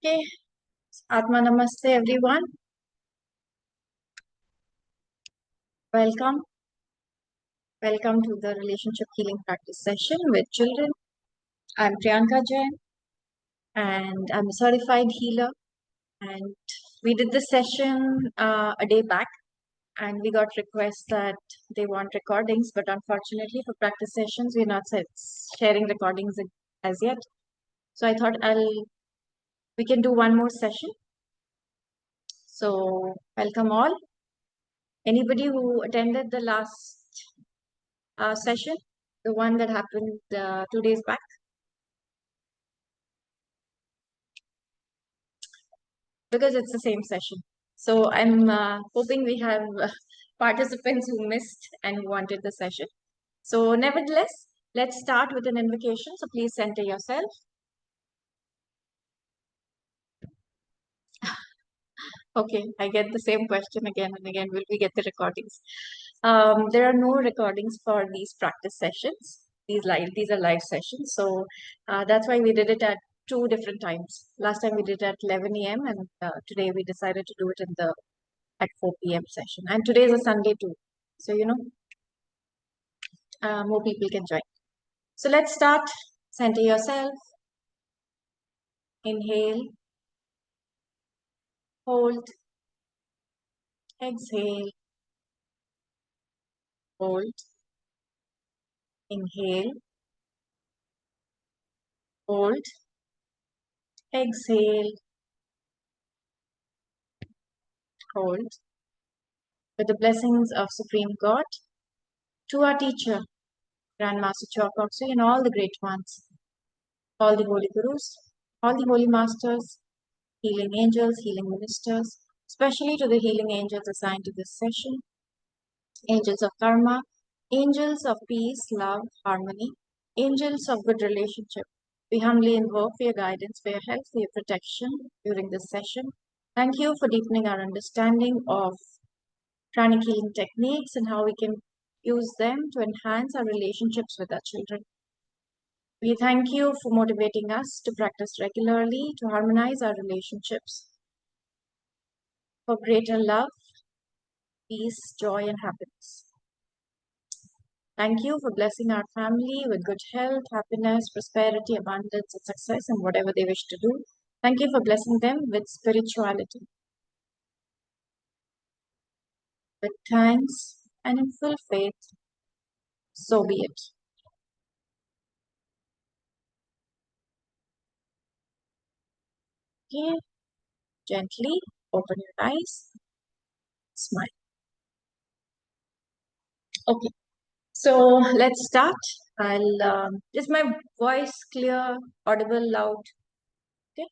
Okay, Atma Namaste everyone. Welcome. Welcome to the relationship healing practice session with children. I'm Priyanka Jain and I'm a certified healer. And we did this session a day back and we got requests that they want recordings, but unfortunately for practice sessions, we're not sharing recordings as yet. So I thought we can do one more session. So welcome all. Anybody who attended the last session, the one that happened 2 days back? Because it's the same session. So I'm hoping we have participants who missed and who wanted the session. So nevertheless, let's start with an invocation. So please center yourself. Okay, I get the same question again and again. Will we get the recordings? There are no recordings for these practice sessions. These are live sessions. So that's why we did it at two different times. Last time we did it at 11 a.m. and today we decided to do it at 4 p.m. session. And today is a Sunday too. So, more people can join. So let's start. Center yourself. Inhale. Hold. Exhale. Hold. Inhale. Hold. Exhale. Hold. With the blessings of Supreme God, to our teacher, Grandmaster Chokoksui, and all the great ones, all the holy gurus, all the holy masters, healing angels, healing ministers, especially to the healing angels assigned to this session, angels of karma, angels of peace, love, harmony, angels of good relationship. We humbly invoke for your guidance, for your help, for your protection during this session. Thank you for deepening our understanding of pranic healing techniques and how we can use them to enhance our relationships with our children. We thank you for motivating us to practice regularly to harmonize our relationships for greater love, peace, joy, and happiness. Thank you for blessing our family with good health, happiness, prosperity, abundance, and success in whatever they wish to do. Thank you for blessing them with spirituality. With thanks and in full faith, so be it. Okay, gently open your eyes, smile. Okay, so let's start. Is my voice clear, audible, loud? Okay.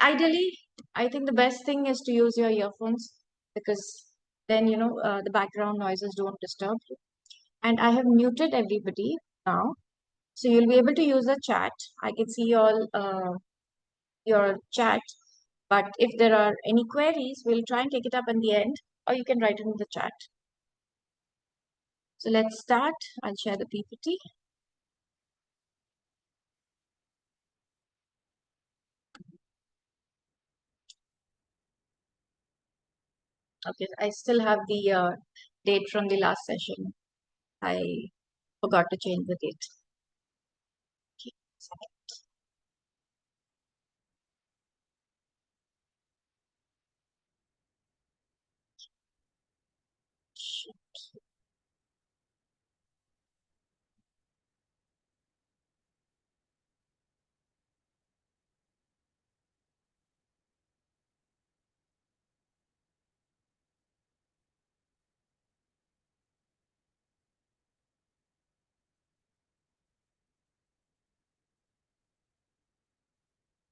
Ideally, I think the best thing is to use your earphones because then the background noises don't disturb you. And I have muted everybody now, so you'll be able to use the chat. I can see all your chat, but if there are any queries, we'll try and take it up in the end, or you can write it in the chat. So let's start. I'll share the PPT. Okay, I still have the date from the last session. I forgot to change the date. Okay,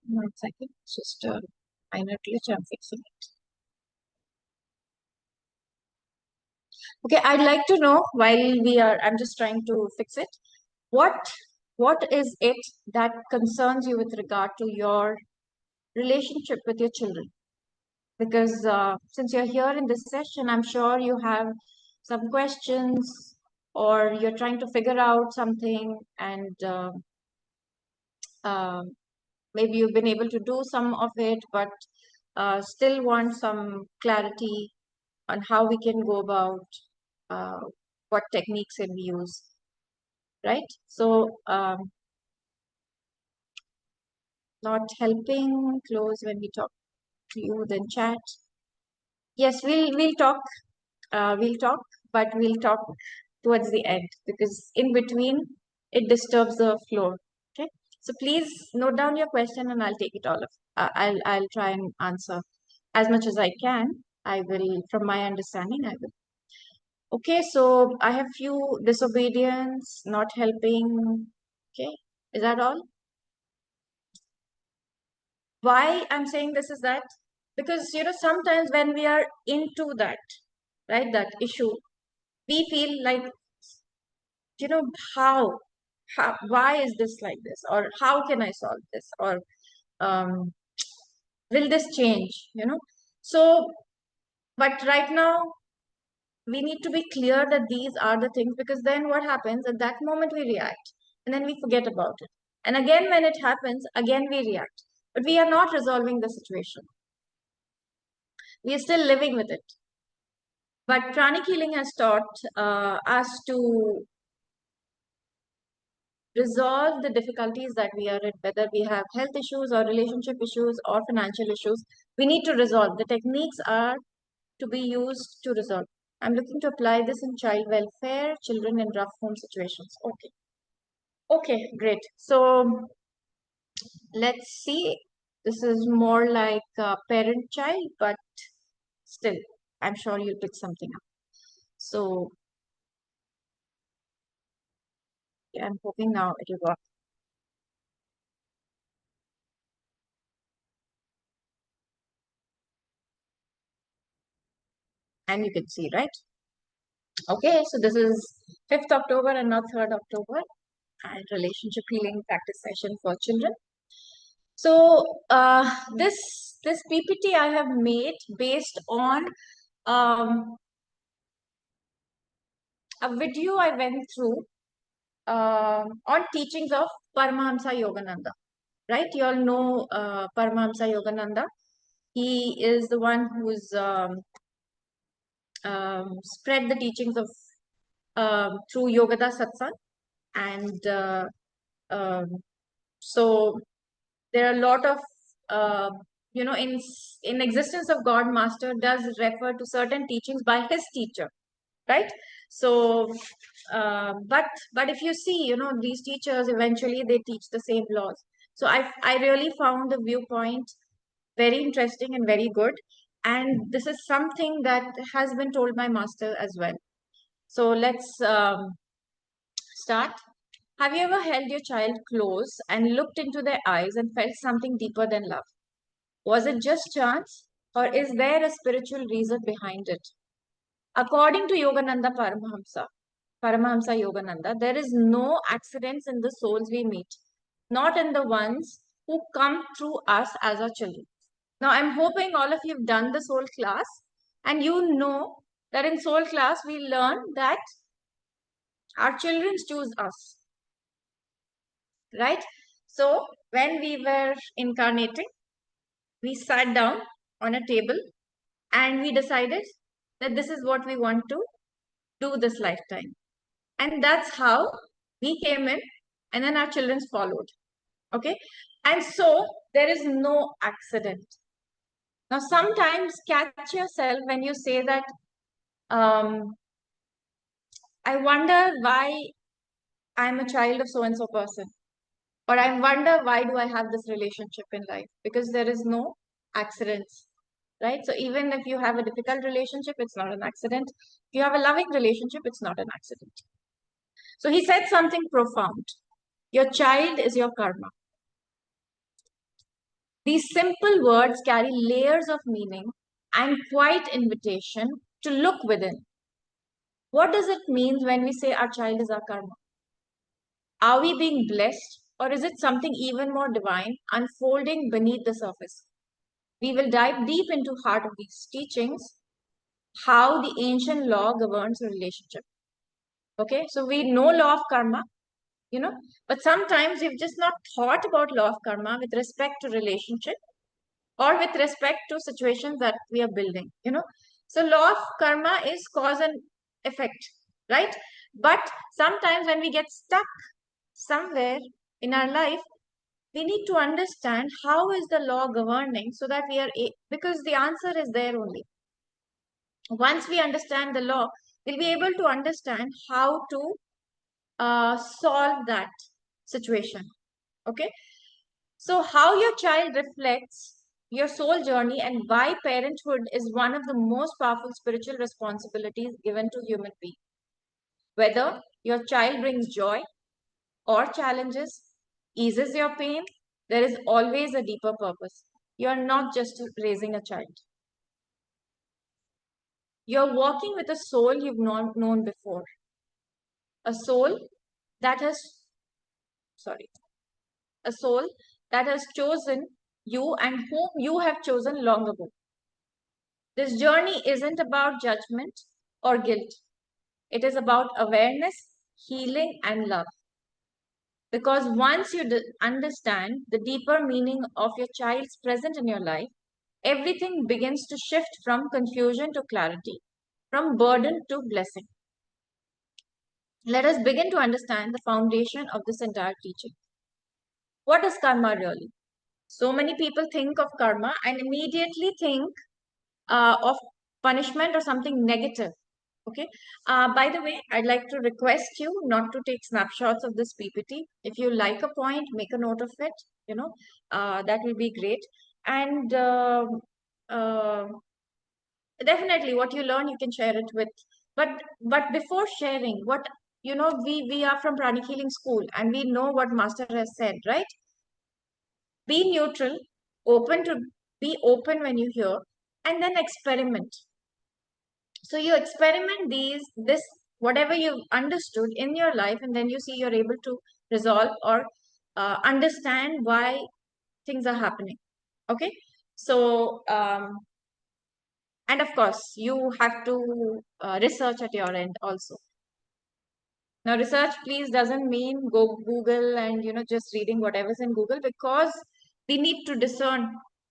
one second, just a minor glitch. I'm fixing it. Okay, I'd like to know I'm just trying to fix it. What is it that concerns you with regard to your relationship with your children? Because since you're here in this session, I'm sure you have some questions or you're trying to figure out something and maybe you've been able to do some of it, but still want some clarity on how we can go about uh, what techniques can we use, right? So, not helping, close when we talk to you, then chat. Yes, we'll talk. We'll talk, but we'll talk towards the end because in between it disturbs the flow. Okay. So please note down your question and I'll take it all of. I'll try and answer as much as I can. I will, from my understanding, I will. Okay. So I have few disobedience, not helping. Okay. Is that all? Why I'm saying this is that because sometimes when we are into that, right, that issue, we feel like you know how why is this like this, or how can I solve this, or um, will this change, so but right now we need to be clear that these are the things, because then what happens at that moment, we react and then we forget about it, and again when it happens again we react, but we are not resolving the situation, we are still living with it. But pranic healing has taught us to resolve the difficulties that we are in, whether we have health issues or relationship issues or financial issues. We need to resolve. The techniques are to be used to resolve. I'm looking to apply this in child welfare, children in rough home situations. Okay. Okay, great. So let's see. This is more like parent child, but still, I'm sure you'll pick something up. So yeah, I'm hoping now it will work. And you can see, right? Okay, so this is 5th October and not 3rd October, and relationship healing practice session for children. So this PPT I have made based on a video I went through on teachings of Paramahamsa Yogananda. Right? You all know Paramahamsa Yogananda. He is the one who's spread the teachings of through Yogada Satsang, and um, so there are a lot of uh, in existence of God Master does refer to certain teachings by his teacher, right? So but if you see, these teachers eventually they teach the same laws. So I really found the viewpoint very interesting and very good, and this is something that has been told by master as well. So let's start. Have you ever held your child close and looked into their eyes and felt something deeper than love? Was it just chance, or is there a spiritual reason behind it? According to Yogananda Paramahamsa Yogananda, there is no accidents in the souls we meet, not in the ones who come through us as our children. Now, I'm hoping all of you have done the soul class, and you know that in soul class we learn that our children choose us, right? So, when we were incarnating, we sat down on a table and we decided that this is what we want to do this lifetime. And that's how we came in, and then our children followed. Okay. And so there is no accident. Now, sometimes catch yourself when you say that, I wonder why I'm a child of so and so person, or I wonder why do I have this relationship in life, because there is no accidents, right? So even if you have a difficult relationship, it's not an accident. If you have a loving relationship, it's not an accident. So he said something profound. Your child is your karma. These simple words carry layers of meaning and quiet invitation to look within. What does it mean when we say our child is our karma? Are we being blessed, or is it something even more divine unfolding beneath the surface? We will dive deep into heart of these teachings, how the ancient law governs the relationship. Okay, so we know law of karma. you know. But sometimes we've just not thought about law of karma with respect to relationship or with respect to situations that we are building, you know. So law of karma is cause and effect, right? But sometimes when we get stuck somewhere in our life, we need to understand how is the law governing so that we are because the answer is there only. Once we understand the law, we'll be able to understand how to solve that situation. Okay. So how your child reflects your soul journey and why parenthood is one of the most powerful spiritual responsibilities given to human being. Whether your child brings joy or challenges, eases your pain, there is always a deeper purpose. You are not just raising a child. You're working with a soul you've not known before. A soul that has, sorry, a soul that has chosen you and whom you have chosen long ago. This journey isn't about judgment or guilt. It is about awareness, healing, and love. Because once you understand the deeper meaning of your child's presence in your life, everything begins to shift from confusion to clarity, from burden to blessing. Let us begin to understand the foundation of this entire teaching. What is karma really? So many people think of karma and immediately think of punishment or something negative. Okay. By the way, I'd like to request you not to take snapshots of this PPT. If you like a point, make a note of it. You know, that will be great. And uh, definitely, what you learn, you can share it with. But before sharing, what we are from Pranic Healing School, and we know what Master has said, right? Be neutral, be open when you hear, and then experiment. So you experiment this whatever you've understood in your life, and then you see you're able to resolve or understand why things are happening. Okay. So and of course you have to research at your end also. Now research please doesn't mean go Google and just reading whatever's in Google, because we need to discern.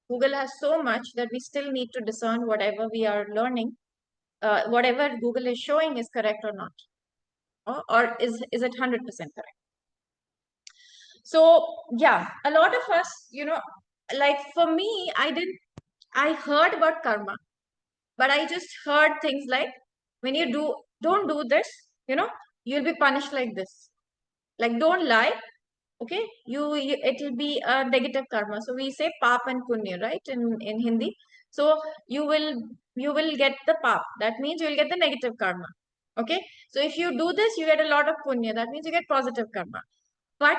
Google has so much that we still need to discern whatever we are learning, whatever Google is showing is correct or not, or is it 100% correct? So yeah, a lot of us, like for me, I heard about karma, but I just heard things like when you don't do this, you'll be punished like this. Like don't lie, okay? It will be a negative karma. So we say pap and punya, right? In Hindi. So you will get the pap. That means you will get the negative karma. Okay. So if you do this, you get a lot of punya. That means you get positive karma. But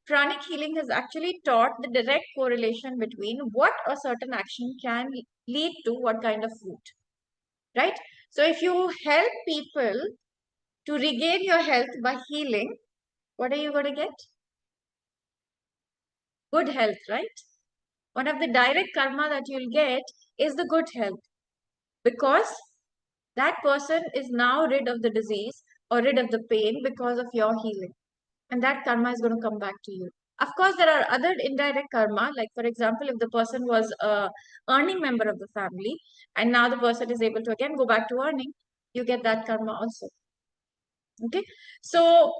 pranic healing has actually taught the direct correlation between what a certain action can lead to what kind of fruit, right? So if you help people to regain your health by healing, what are you going to get? Good health, right? One of the direct karma that you'll get is the good health, because that person is now rid of the disease or rid of the pain because of your healing. And that karma is going to come back to you. Of course, there are other indirect karma, like for example, if the person was a earning member of the family and now the person is able to again go back to earning, you get that karma also. Okay. So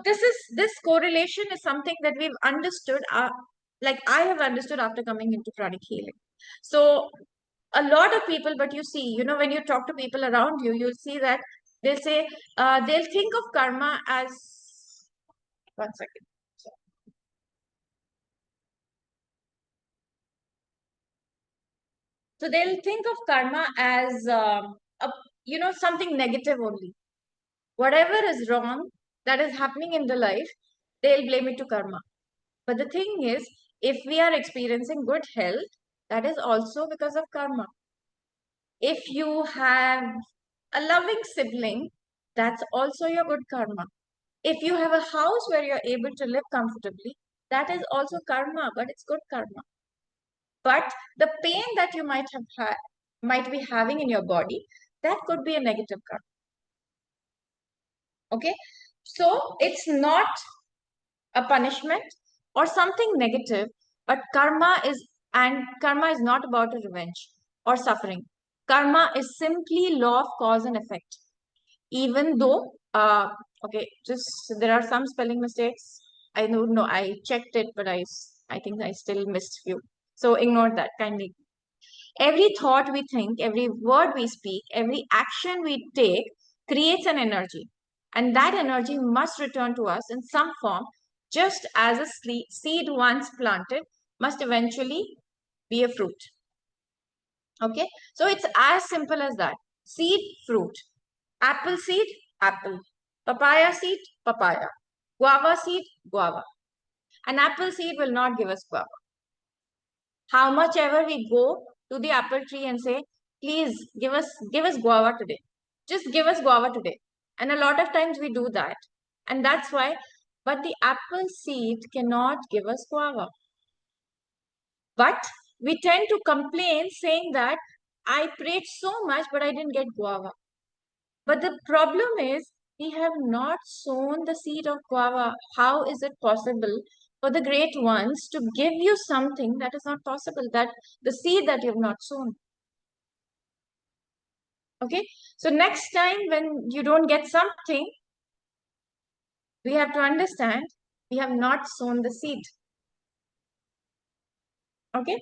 this correlation is something that we've understood, like I have understood after coming into pranic healing. So a lot of people, but you see, when you talk to people around you, you'll see that they'll say, they'll think of karma as, one second. So they'll think of karma as, something negative only. Whatever is wrong that is happening in the life, they'll blame it to karma. But the thing is, if we are experiencing good health, that is also because of karma. If you have a loving sibling, that's also your good karma. If you have a house where you're able to live comfortably, that is also karma, but it's good karma. But the pain that you might be having in your body, that could be a negative karma. Okay. So it's not a punishment or something negative, but karma is not about a revenge or suffering. Karma is simply law of cause and effect. Even though, okay, just there are some spelling mistakes. I don't know, I checked it, but I think I still missed few. So ignore that kindly. Every thought we think, every word we speak, every action we take creates an energy. And that energy must return to us in some form, just as a seed once planted must eventually be a fruit. Okay? So it's as simple as that. Seed, fruit. Apple seed, apple. Papaya seed, papaya. Guava seed, guava. An apple seed will not give us guava. How much ever we go to the apple tree and say, please give us guava today. Just give us guava today. And a lot of times we do that. And that's why, but the apple seed cannot give us guava. But we tend to complain saying that I prayed so much, but I didn't get guava. But the problem is we have not sown the seed of guava. How is it possible for the great ones to give you something that is not possible, that the seed that you have not sown? Okay. So next time when you don't get something, we have to understand we have not sown the seed. Okay.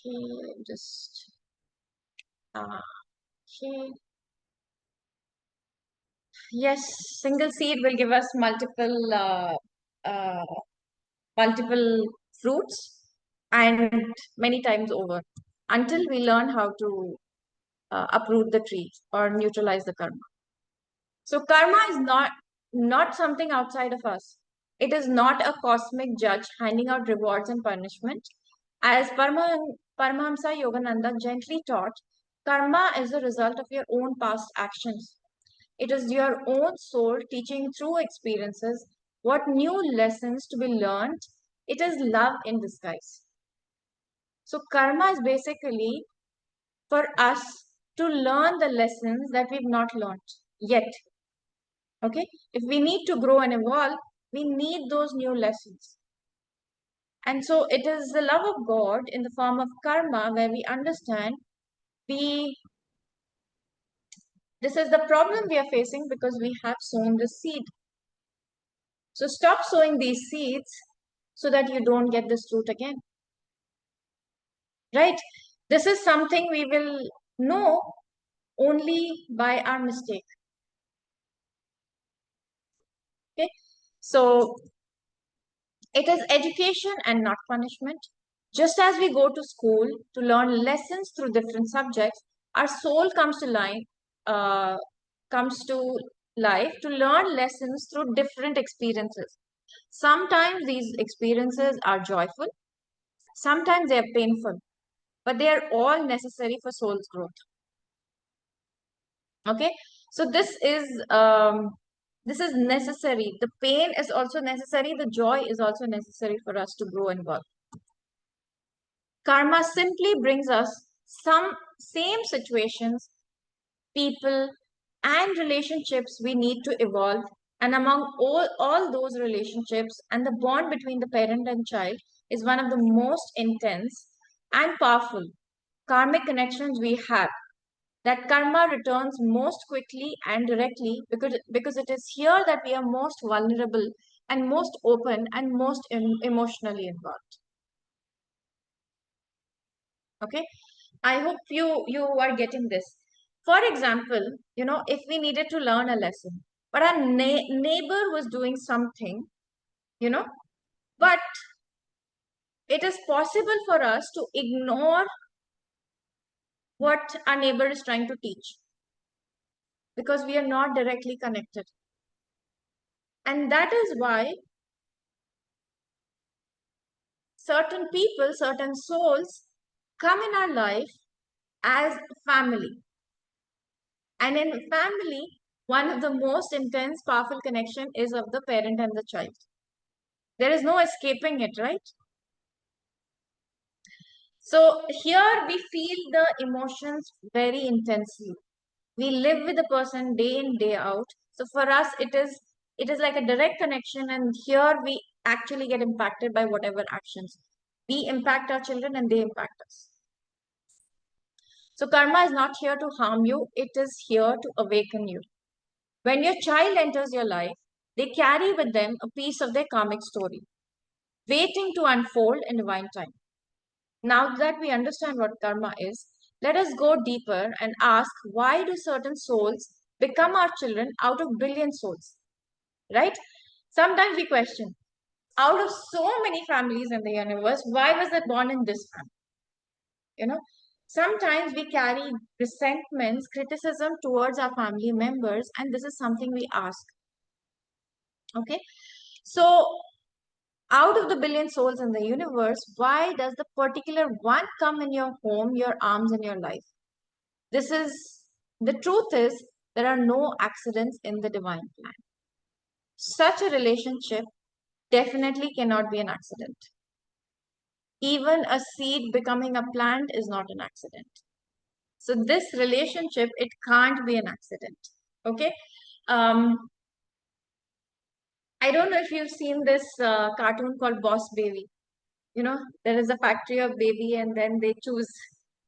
Okay. Just, okay. Yes, single seed will give us uh, multiple fruits and many times over until we learn how to uproot the tree or neutralize the karma. So karma is not something outside of us. It is not a cosmic judge handing out rewards and punishment. As Paramahamsa Yogananda gently taught, karma is the result of your own past actions. It is your own soul teaching through experiences what new lessons to be learned. It is love in disguise. So, karma is basically for us to learn the lessons that we've not learned yet. Okay? If we need to grow and evolve, we need those new lessons. And so, it is the love of God in the form of karma where we understand we this is the problem we are facing because we have sown the seed. So stop sowing these seeds so that you don't get this fruit again. Right? This is something we will know only by our mistake. Okay? So it is education and not punishment. Just as we go to school to learn lessons through different subjects, our soul uh, comes to life to learn lessons through different experiences. Sometimes these experiences are joyful, sometimes they are painful, but they are all necessary for soul's growth. Okay, so this is necessary. The pain is also necessary, the joy is also necessary for us to grow and work. Karma simply brings us some same situations, people, and relationships we need to evolve. And among all those relationships, and the bond between the parent and child is one of the most intense and powerful karmic connections we have. That karma returns most quickly and directly because it is here that we are most vulnerable and most open and most emotionally involved. Okay, I hope you are getting this. For example, if we needed to learn a lesson, but our neighbor was doing something, you know but it is possible for us to ignore what our neighbor is trying to teach because we are not directly connected. And that is why certain people, certain souls come in our life as family. And in family, one of the most intense, powerful connection is of the parent and the child. There is no escaping it, right? So here we feel the emotions very intensely. We live with the person day in, day out. So for us, it is like a direct connection, and here we actually get impacted by whatever actions we impact our children and they impact us. So karma is not here to harm you, it is here to awaken you. When your child enters your life, they carry with them a piece of their karmic story, waiting to unfold in divine time. Now that we understand what karma is, let us go deeper and ask, why do certain souls become our children out of billion souls? Right? Sometimes we question, out of so many families in the universe, why was it born in this family? You know, sometimes we carry resentments, criticism towards our family members, and this is something we ask. Okay, so out of the billion souls in the universe, why does the particular one come in your home, your arms, and your life? This is the truth is there are no accidents in the divine plan. Such a relationship definitely cannot be an accident. Even a seed becoming a plant is not an accident. So this relationship, it can't be an accident. Okay. Um, I don't know if you've seen this cartoon called Boss Baby. You know, there is a factory of baby, and then they choose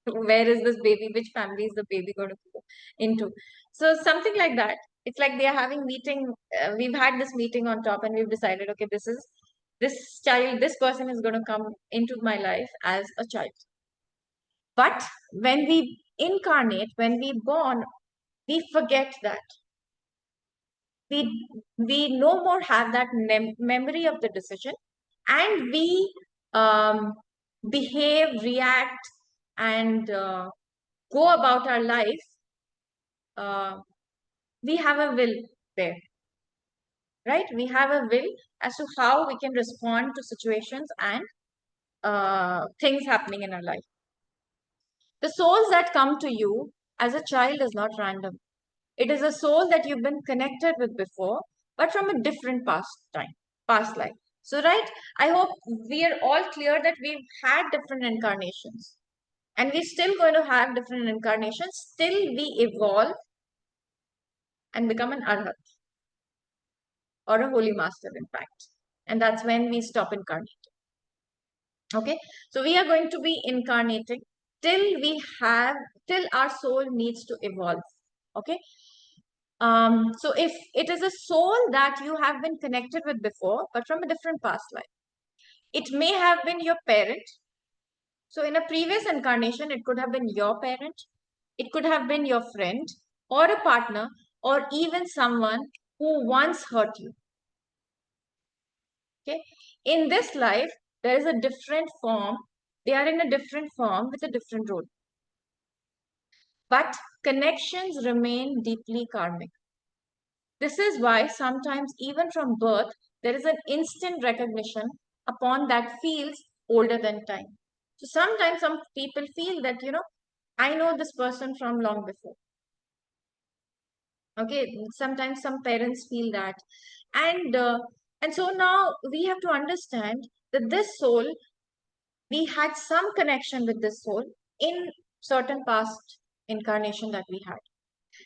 where is this baby, which family is the baby going to go into. So something like that. It's like they are having meeting. We've had this meeting on top, and we've decided, okay, this child, this person is going to come into my life as a child. But when we incarnate, when we born, we forget that we no more have that memory of the decision, and we um, behave, react, and go about our life. uh, we have a will there, right? We have a will as to how we can respond to situations and things happening in our life. The souls that come to you as a child is not random. It is a soul that you've been connected with before, but from a different past life. So, right, I hope we are all clear that we've had different incarnations, and we're still going to have different incarnations till we evolve and become an arhat or a holy master, in fact. And that's when we stop incarnating. Okay, so we are going to be incarnating till till our soul needs to evolve. Okay, so if it is a soul that you have been connected with before, but from a different past life, it may have been your parent. So in a previous incarnation, it could have been your parent, it could have been your friend or a partner, or even someone who once hurt you. Okay. In this life, there is a different form. They are in a different form with a different role. But connections remain deeply karmic. This is why sometimes, even from birth, there is an instant recognition upon that feels older than time. So sometimes some people feel that, I know this person from long before. Okay, sometimes some parents feel that. And so now we have to understand that this soul, we had some connection with this soul in certain past incarnation that we had.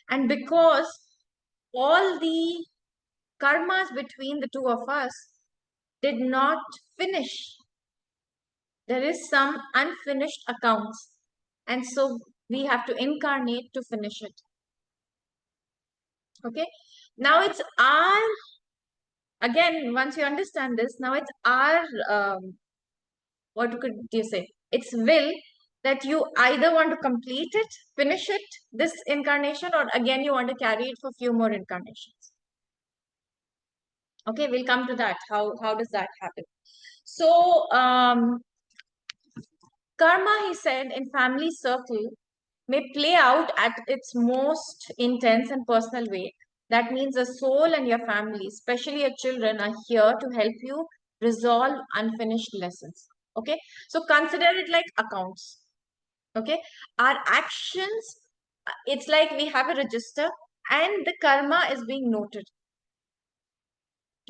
And because all the karmas between the two of us did not finish. There is some unfinished accounts. And so we have to incarnate to finish it. Okay. Now it's our, again, once you understand this, now it's our, what could you say? It's will that you either want to complete it, finish it, this incarnation, or again, you want to carry it for few more incarnations. Okay, we'll come to that. How does that happen? So, karma, he said, in family circle may play out at its most intense and personal way. That means the soul and your family, especially your children, are here to help you resolve unfinished lessons. Okay, so consider it like accounts. Okay, our actions, it's like we have a register and the karma is being noted.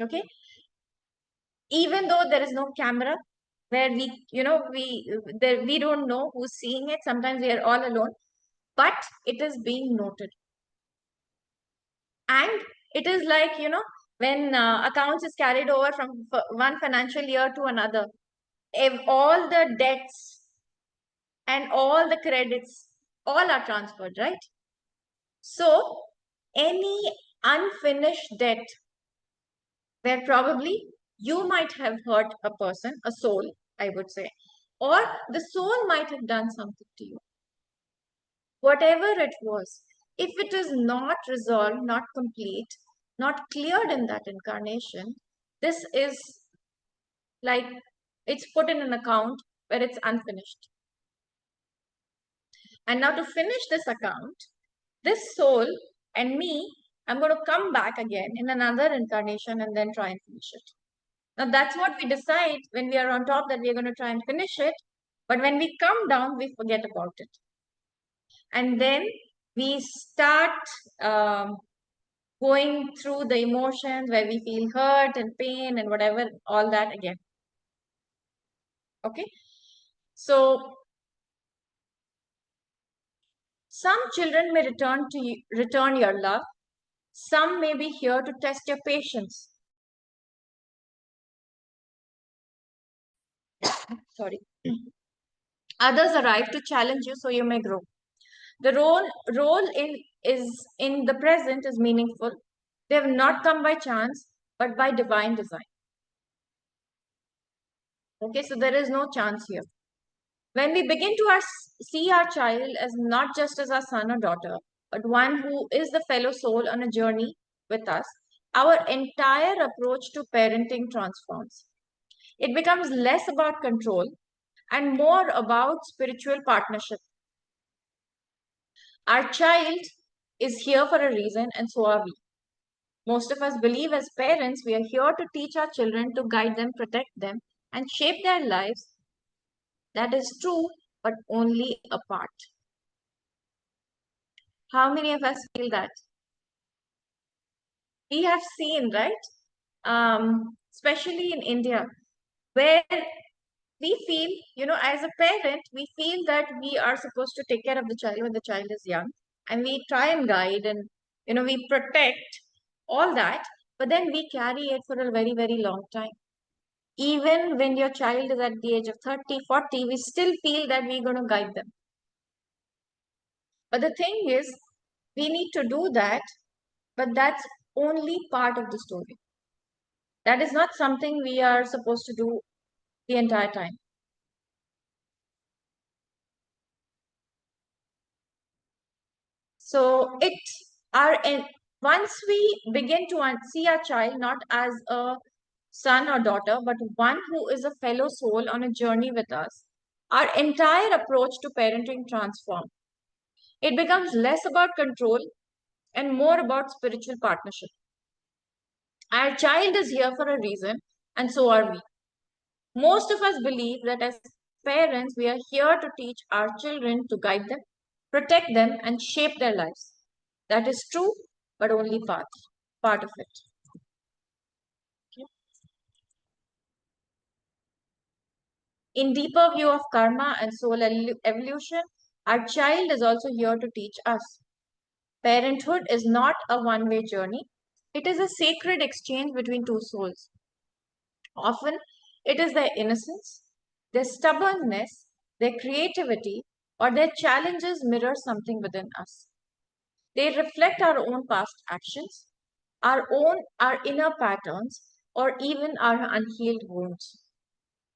Okay, even though there is no camera where we don't know who's seeing it, sometimes we are all alone, but it is being noted. And It is like, when accounts is carried over from one financial year to another, if all the debts and all the credits all are transferred, right? So any unfinished debt where probably you might have hurt a person, a soul, I would say, or the soul might have done something to you, whatever it was, if it is not resolved, not complete, not cleared in that incarnation, this is like it's put in an account where it's unfinished. And now to finish this account, this soul and me, I'm going to come back again in another incarnation and then try and finish it. Now that's what we decide when we are on top, that we are going to try and finish it. But when we come down, we forget about it. And then we start going through the emotions where we feel hurt and pain and whatever, all that again. Okay. So some children may return your love. Some may be here to test your patience. Sorry. Others arrive to challenge you so you may grow. The role in the present is meaningful. They have not come by chance, but by divine design. Okay, so there is no chance here. When we begin to see our child as not just as our son or daughter, but one who is the fellow soul on a journey with us, our entire approach to parenting transforms. It becomes less about control and more about spiritual partnership. Our child is here for a reason, and so are we. Most of us believe as parents we are here to teach our children, to guide them, protect them, and shape their lives. That is true, but only a part. How many of us feel that? We have seen, right? Especially in India, where we feel, as a parent, we feel that we are supposed to take care of the child when the child is young, and we try and guide and, we protect all that, but then we carry it for a very, very long time. Even when your child is at the age of 30, 40, we still feel that we're going to guide them. But the thing is, we need to do that, but that's only part of the story. That is not something we are supposed to do the entire time. So once we begin to see our child not as a son or daughter, but one who is a fellow soul on a journey with us, our entire approach to parenting transforms. It becomes less about control and more about spiritual partnership. Our child is here for a reason, and so are we. Most of us believe that as parents, we are here to teach our children, to guide them, protect them, and shape their lives. That is true, but only part of it. Okay. In deeper view of karma and soul evolution, our child is also here to teach us. Parenthood is not a one-way journey. It is a sacred exchange between two souls. Often, it is their innocence, their stubbornness, their creativity, or their challenges mirror something within us. They reflect our own past actions, our inner patterns, or even our unhealed wounds.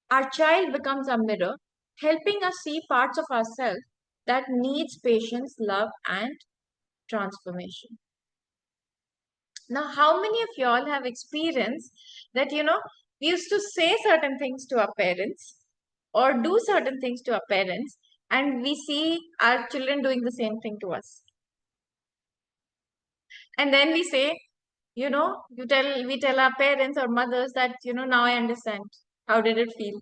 Our child becomes a mirror, helping us see parts of ourselves that needs patience, love, and transformation. Now, how many of y'all have experienced that, we used to say certain things to our parents or do certain things to our parents, and we see our children doing the same thing to us? And then we say, we tell our parents or mothers that, now I understand. How did it feel?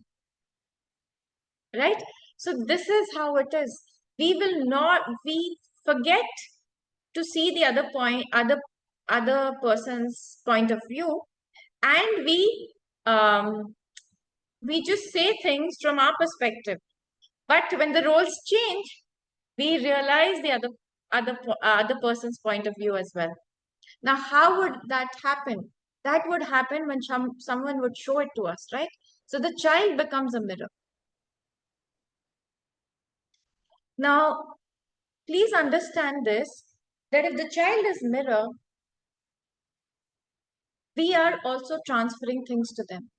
Right? So this is how it is. We forget to see the other person's point of view, and we just say things from our perspective. But when the roles change, we realize the other person's point of view as well. Now, how would that happen? That would happen when someone would show it to us, right? So the child becomes a mirror. Now, please understand this, that if the child is mirror, we are also transferring things to them,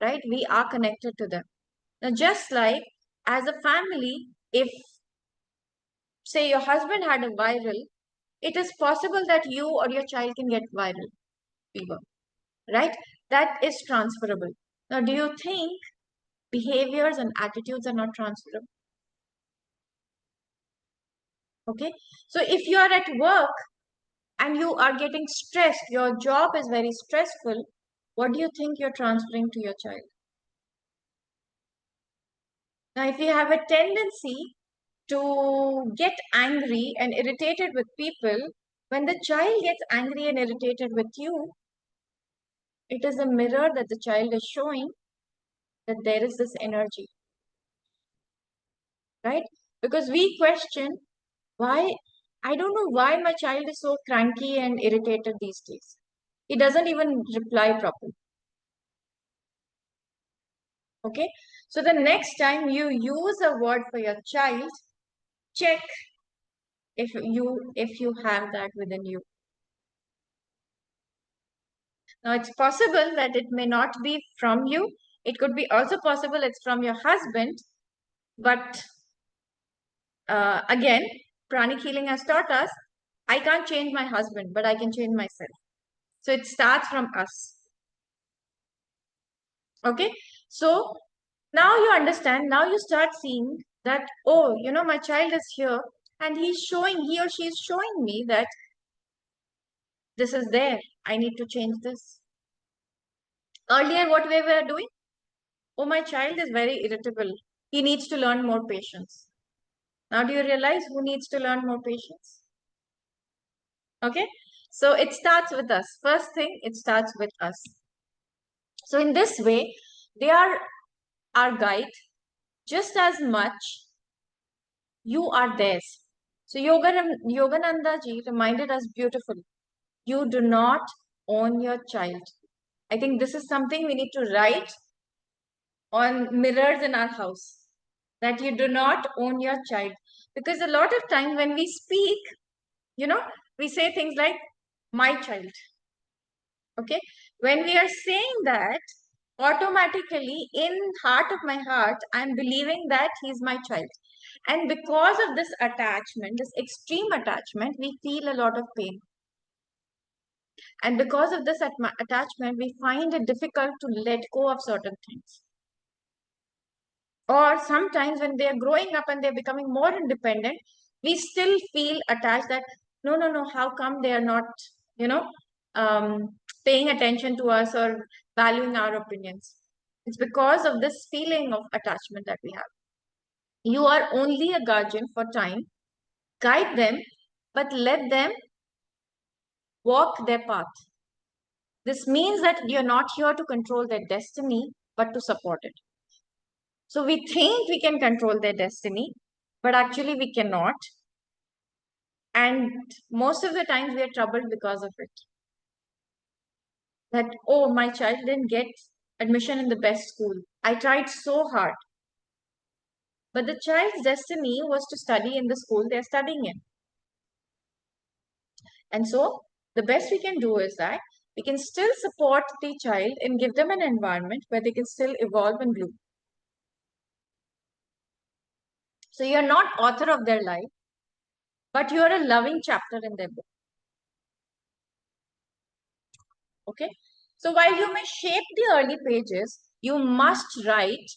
right? We are connected to them. Now, just like as a family, if say your husband had a viral, it is possible that you or your child can get viral fever, right? That is transferable. Now, do you think behaviors and attitudes are not transferable? Okay. So if you are at work and you are getting stressed, your job is very stressful, what do you think you're transferring to your child? Now, if you have a tendency to get angry and irritated with people, when the child gets angry and irritated with you, it is a mirror that the child is showing that there is this energy, right? Because we question why, I don't know why my child is so cranky and irritated these days. He doesn't even reply properly. Okay. So the next time you use a word for your child, check if you have that within you. Now it's possible that it may not be from you. It could be also possible it's from your husband. But again, pranic healing has taught us I can't change my husband, but I can change myself. So it starts from us. Okay. So now you understand. Now you start seeing that, oh, my child is here and he or she is showing me that this is there. I need to change this. Earlier, what we were doing? Oh, my child is very irritable. He needs to learn more patience. Now, do you realize who needs to learn more patience? Okay. So it starts with us. First thing, it starts with us. So in this way, they are our guide just as much you are theirs. So Yogananda ji reminded us beautifully. You do not own your child. I think this is something we need to write on mirrors in our house, that you do not own your child. Because a lot of time when we speak, you know, we say things like, my child. Okay. When we are saying that, automatically in heart of my heart, I'm believing that he's my child. And because of this attachment, this extreme attachment, we feel a lot of pain. And because of this attachment, we find it difficult to let go of certain things. Or sometimes when they're growing up and they're becoming more independent, we still feel attached that, no, no, no, how come they are not, you know, paying attention to us or valuing our opinions? It's because of this feeling of attachment that we have. You are only a guardian for time, guide them, but let them walk their path. This means that you're not here to control their destiny, but to support it. So we think we can control their destiny, but actually we cannot. And most of the times we are troubled because of it. That, oh, my child didn't get admission in the best school. I tried so hard. But the child's destiny was to study in the school they're studying in. And so the best we can do is that we can still support the child and give them an environment where they can still evolve and bloom. So you're not author of their life, but you're a loving chapter in their book. Okay. So while you may shape the early pages, you must write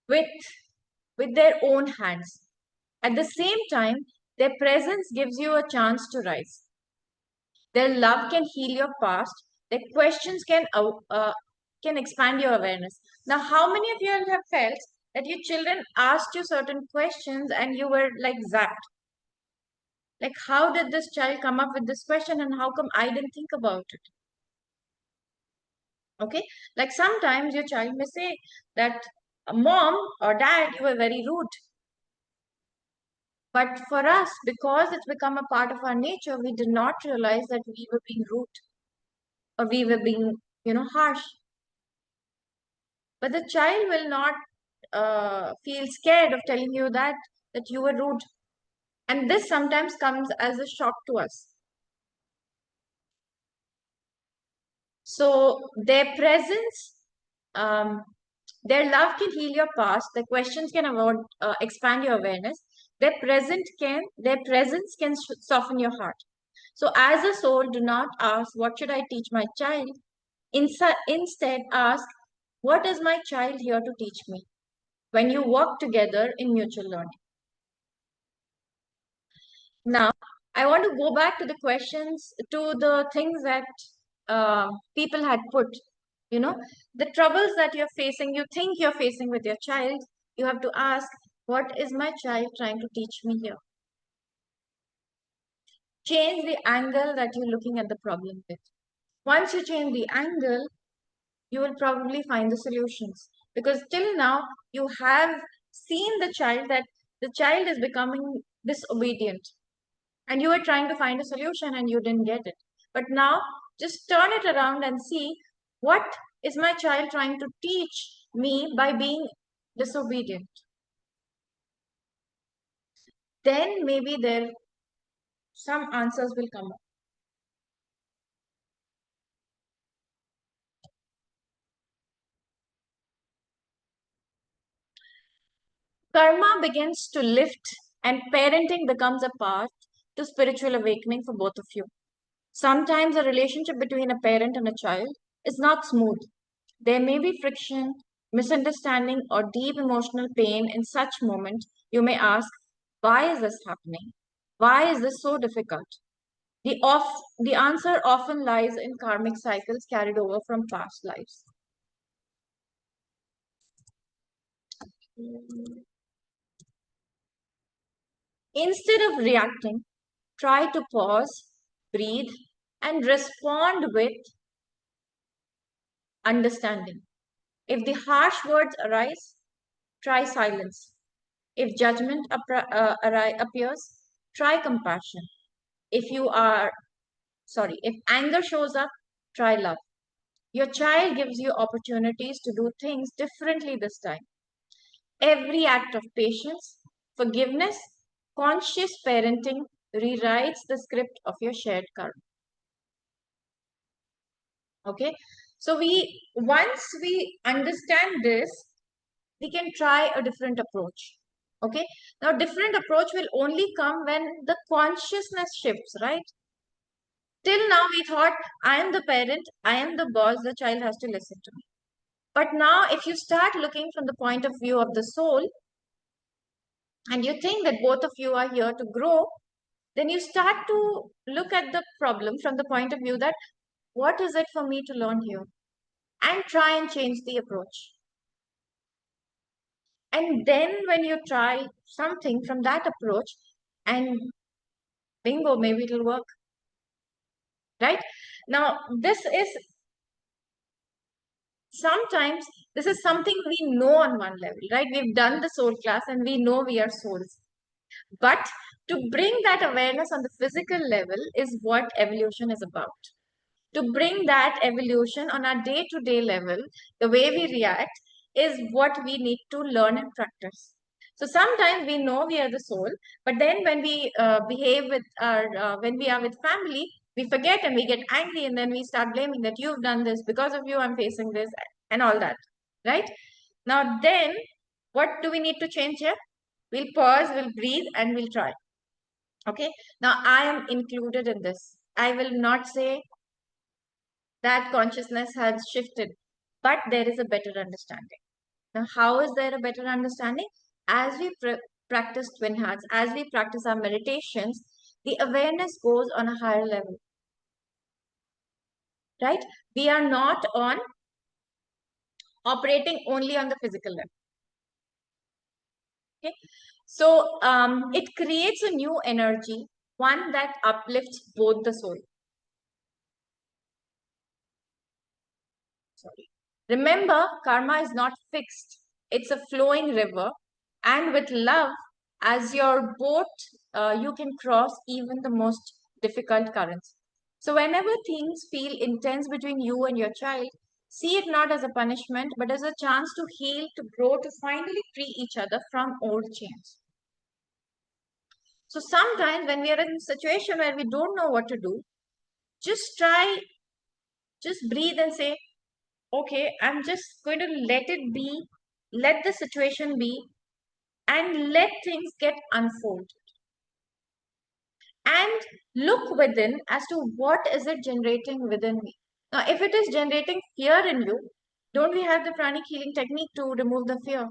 with, with their own hands. At the same time, their presence gives you a chance to rise. Their love can heal your past. Their questions can expand your awareness. Now, how many of you have felt that your children asked you certain questions and you were like zapped? Like, how did this child come up with this question and how come I didn't think about it? Okay. Like sometimes your child may say that, mom or dad, you were very rude. But for us, because it's become a part of our nature, we did not realize that we were being rude or we were being, harsh. But the child will not feel scared of telling you that you were rude. And this sometimes comes as a shock to us. So their presence, um, their love can heal your past. Their questions can expand your awareness. Their presence can soften your heart. So as a soul, do not ask, what should I teach my child? Instead, ask, what is my child here to teach me? When you work together in mutual learning. Now, I want to go back to the questions, to the things that people had put. You know, the troubles that you're facing, you think you're facing with your child, you have to ask, what is my child trying to teach me here? Change the angle that you're looking at the problem with. Once you change the angle, you will probably find the solutions. Because till now, you have seen that the child is becoming disobedient and you were trying to find a solution and you didn't get it. But now, just turn it around and see, what is my child trying to teach me by being disobedient? Then maybe there some answers will come up. Karma begins to lift and parenting becomes a path to spiritual awakening for both of you. Sometimes a relationship between a parent and a child is not smooth. There may be friction, misunderstanding, or deep emotional pain. In such moment, you may ask, why is this happening? Why is this so difficult? The answer often lies in karmic cycles carried over from past lives. Instead of reacting, try to pause, breathe, and respond with understanding. If the harsh words arise, try silence. If judgment appears, try compassion. If you are, if anger shows up, try love. Your child gives you opportunities to do things differently this time. Every act of patience, forgiveness, conscious parenting rewrites the script of your shared karma. Okay. So once we understand this, we can try a different approach. Okay. Now, different approach will only come when the consciousness shifts, right? Till now, we thought, I am the parent, I am the boss, the child has to listen to me. But now, if you start looking from the point of view of the soul, and you think that both of you are here to grow, then you start to look at the problem from the point of view that what is it for me to learn here? And try and change the approach. And then when you try something from that approach, and bingo, maybe it'll work. Right? Now, sometimes this is something we know on one level, right? We've done the soul class and we know we are souls. But to bring that awareness on the physical level is what evolution is about. To bring that evolution on our day to day level, the way we react is what we need to learn and practice. So sometimes we know we are the soul, but then when we when we are with family, we forget and we get angry and then we start blaming that you've done this, because of you, I'm facing this and all that, right? Now, then what do we need to change here? We'll pause, we'll breathe, and we'll try. Okay. Now, I am included in this. I will not say that consciousness has shifted, but there is a better understanding. Now, how is there a better understanding? As we practice twin hearts, as we practice our meditations, the awareness goes on a higher level, right? We are not on operating only on the physical level. Okay. So it creates a new energy, one that uplifts both the soul. Sorry. Remember, karma is not fixed. It's a flowing river. And with love, As your boat, you can cross even the most difficult currents. So, whenever things feel intense between you and your child, see it not as a punishment, but as a chance to heal, to grow, to finally free each other from old chains. So, sometimes when we are in a situation where we don't know what to do, just try, just breathe and say, okay, I'm just going to let it be, let the situation be, and let things get unfold. And look within as to what is it generating within me. Now, if it is generating fear in you, don't we have the pranic healing technique to remove the fear?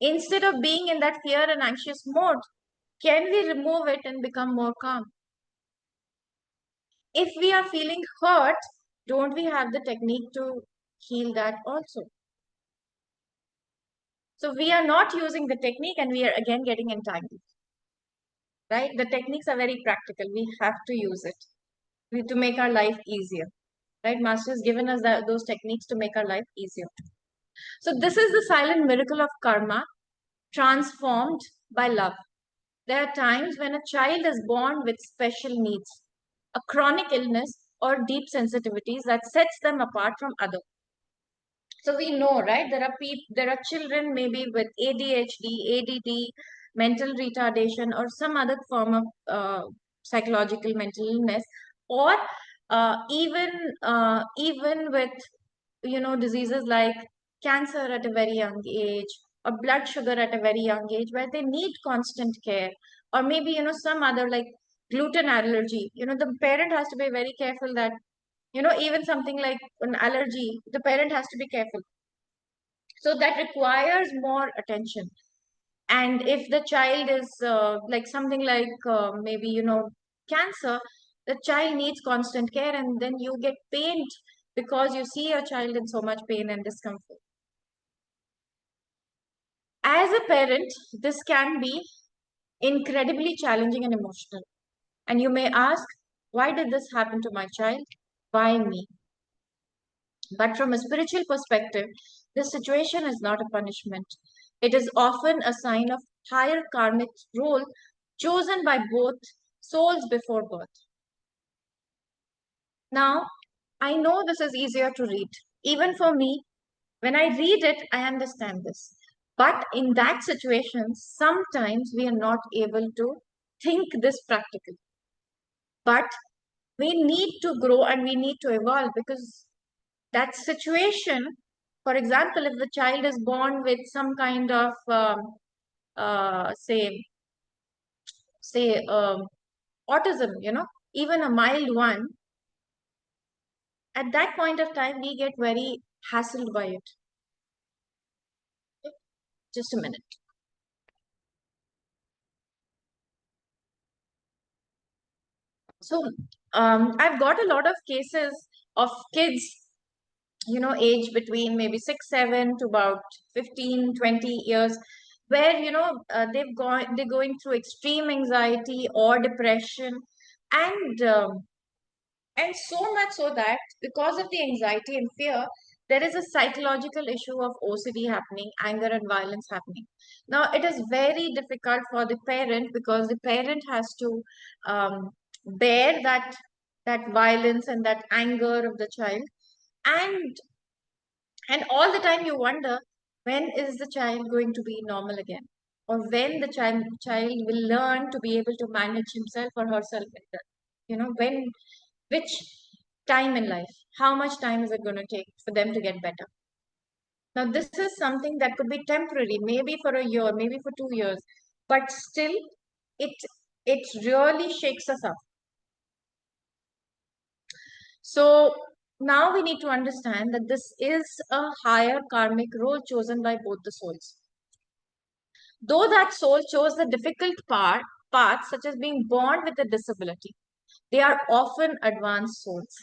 Instead of being in that fear and anxious mode, can we remove it and become more calm? If we are feeling hurt, don't we have the technique to heal that also? So we are not using the technique and we are again getting entangled, right? The techniques are very practical. We have to use it to make our life easier, right? Master has given us those techniques to make our life easier. So this is the silent miracle of karma transformed by love. There are times when a child is born with special needs, a chronic illness, or deep sensitivities that sets them apart from others. So we know, right? There are children maybe with ADHD, ADD, mental retardation, or some other form of psychological mental illness, or even with diseases like cancer at a very young age, or blood sugar at a very young age, where they need constant care, or maybe some other like gluten allergy. The parent has to be very careful that even something like an allergy, the parent has to be careful. So that requires more attention. And if the child is like something like maybe cancer, the child needs constant care, and then you get pained because you see your child in so much pain and discomfort. As a parent, this can be incredibly challenging and emotional. And you may ask, why did this happen to my child? Why me? But from a spiritual perspective, this situation is not a punishment. It is often a sign of higher karmic role chosen by both souls before birth. Now, I know this is easier to read. Even for me, when I read it, I understand this. But in that situation, sometimes we are not able to think this practically. But we need to grow and we need to evolve, because that situation, for example, if the child is born with some kind of say autism, even a mild one, at that point of time we get very hassled by it. Just a minute. So I've got a lot of cases of kids, age between maybe 6 7 to about 15 20 years, where they're going through extreme anxiety or depression, and so much so that because of the anxiety and fear, there is a psychological issue of OCD happening, anger and violence happening. Now, it is very difficult for the parent, because the parent has to bear that violence and that anger of the child, and all the time you wonder, when is the child going to be normal again, or when the child will learn to be able to manage himself or herself better. When, which time in life, how much time is it going to take for them to get better? Now this is something that could be temporary, maybe for a year, maybe for 2 years, but still it it really shakes us up. So now we need to understand that this is a higher karmic role chosen by both the souls. Though that soul chose the difficult path, such as being born with a disability, they are often advanced souls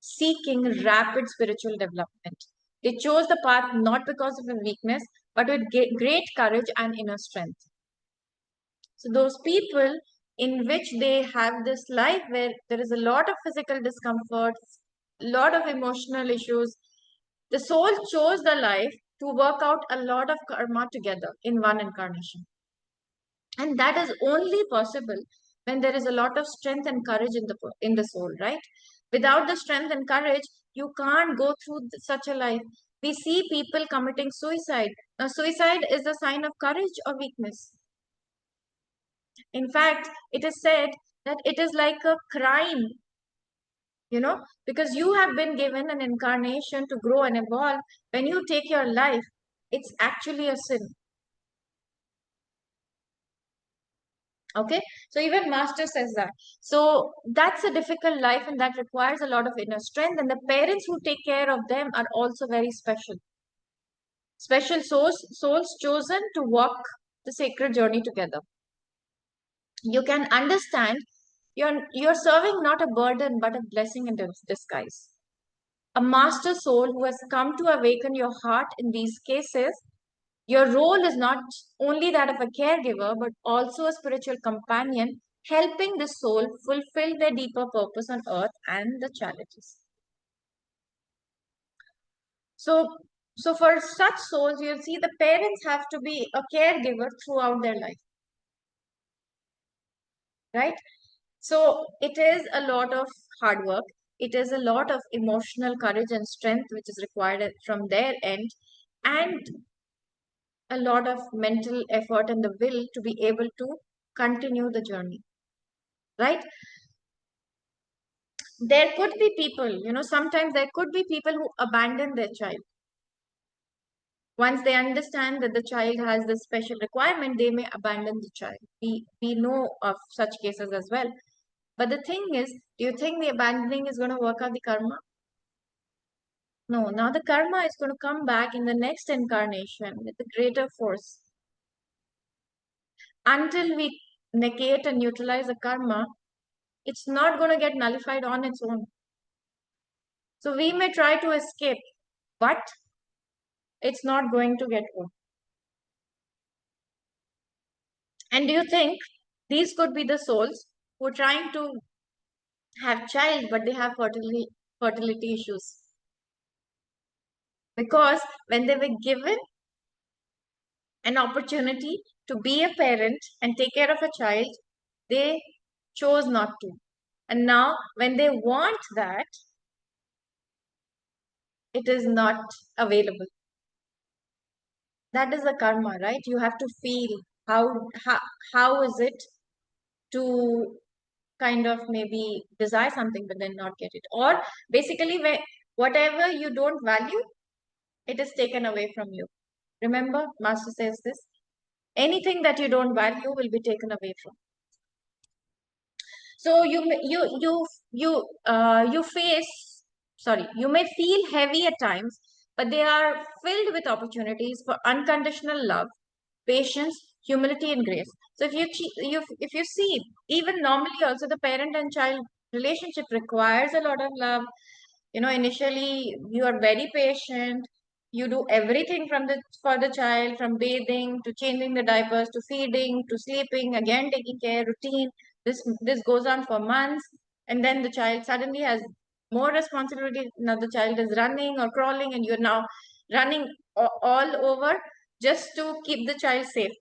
seeking rapid spiritual development. They chose the path not because of a weakness, but with great courage and inner strength. So those people in which they have this life where there is a lot of physical discomfort, lot of emotional issues, the soul chose the life to work out a lot of karma together in one incarnation. And that is only possible when there is a lot of strength and courage in the soul, right? Without the strength and courage, you can't go through such a life. We see people committing suicide. Now, suicide is a sign of courage or weakness. In fact, it is said that it is like a crime, because you have been given an incarnation to grow and evolve. When you take your life, it's actually a sin. Okay, so even master says that. So that's a difficult life, and that requires a lot of inner strength, and the parents who take care of them are also very special souls chosen to walk the sacred journey together. You can understand you're serving not a burden but a blessing in disguise. A master soul who has come to awaken your heart in these cases. Your role is not only that of a caregiver, but also a spiritual companion, helping the soul fulfill their deeper purpose on earth and the challenges. So, so for such souls, you'll see the parents have to be a caregiver throughout their life, right? So it is a lot of hard work. It is a lot of emotional courage and strength which is required from their end, and a lot of mental effort and the will to be able to continue the journey, right? There could be people, sometimes there could be people who abandon their child. Once they understand that the child has this special requirement, they may abandon the child. We know of such cases as well. But the thing is, do you think the abandoning is going to work out the karma? No, now the karma is going to come back in the next incarnation with a greater force. Until we negate and neutralize the karma, it's not going to get nullified on its own. So we may try to escape, but it's not going to get over. And do you think these could be the souls who are trying to have child, but they have fertility issues? Because when they were given an opportunity to be a parent and take care of a child, they chose not to. And now, when they want that, it is not available. That is the karma, right? You have to feel how is it to kind of maybe desire something but then not get it, or basically whatever you don't value, it is taken away from you. Remember, master says this: anything that you don't value will be taken away from. So you face, sorry, you may feel heavy at times, but they are filled with opportunities for unconditional love, patience, humility, and grace. So if you see, even normally also the parent and child relationship requires a lot of love. Initially you are very patient. You do everything for the child, from bathing to changing the diapers to feeding to sleeping, again taking care, routine. This goes on for months, and then the child suddenly has more responsibility. Now the child is running or crawling, and you're now running all over just to keep the child safe.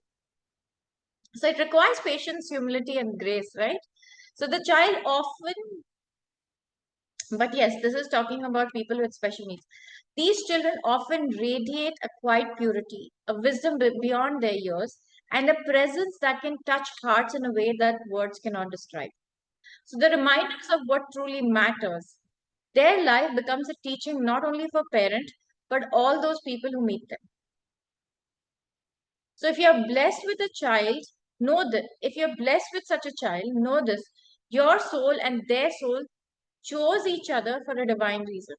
So it requires patience, humility, and grace, right? So the child often, but yes, this is talking about people with special needs. These children often radiate a quiet purity, a wisdom beyond their years, and a presence that can touch hearts in a way that words cannot describe. So the reminders of what truly matters. Their life becomes a teaching not only for parents, but all those people who meet them. So if you're blessed with a child, know that if you're blessed with such a child, know this: your soul and their soul chose each other for a divine reason.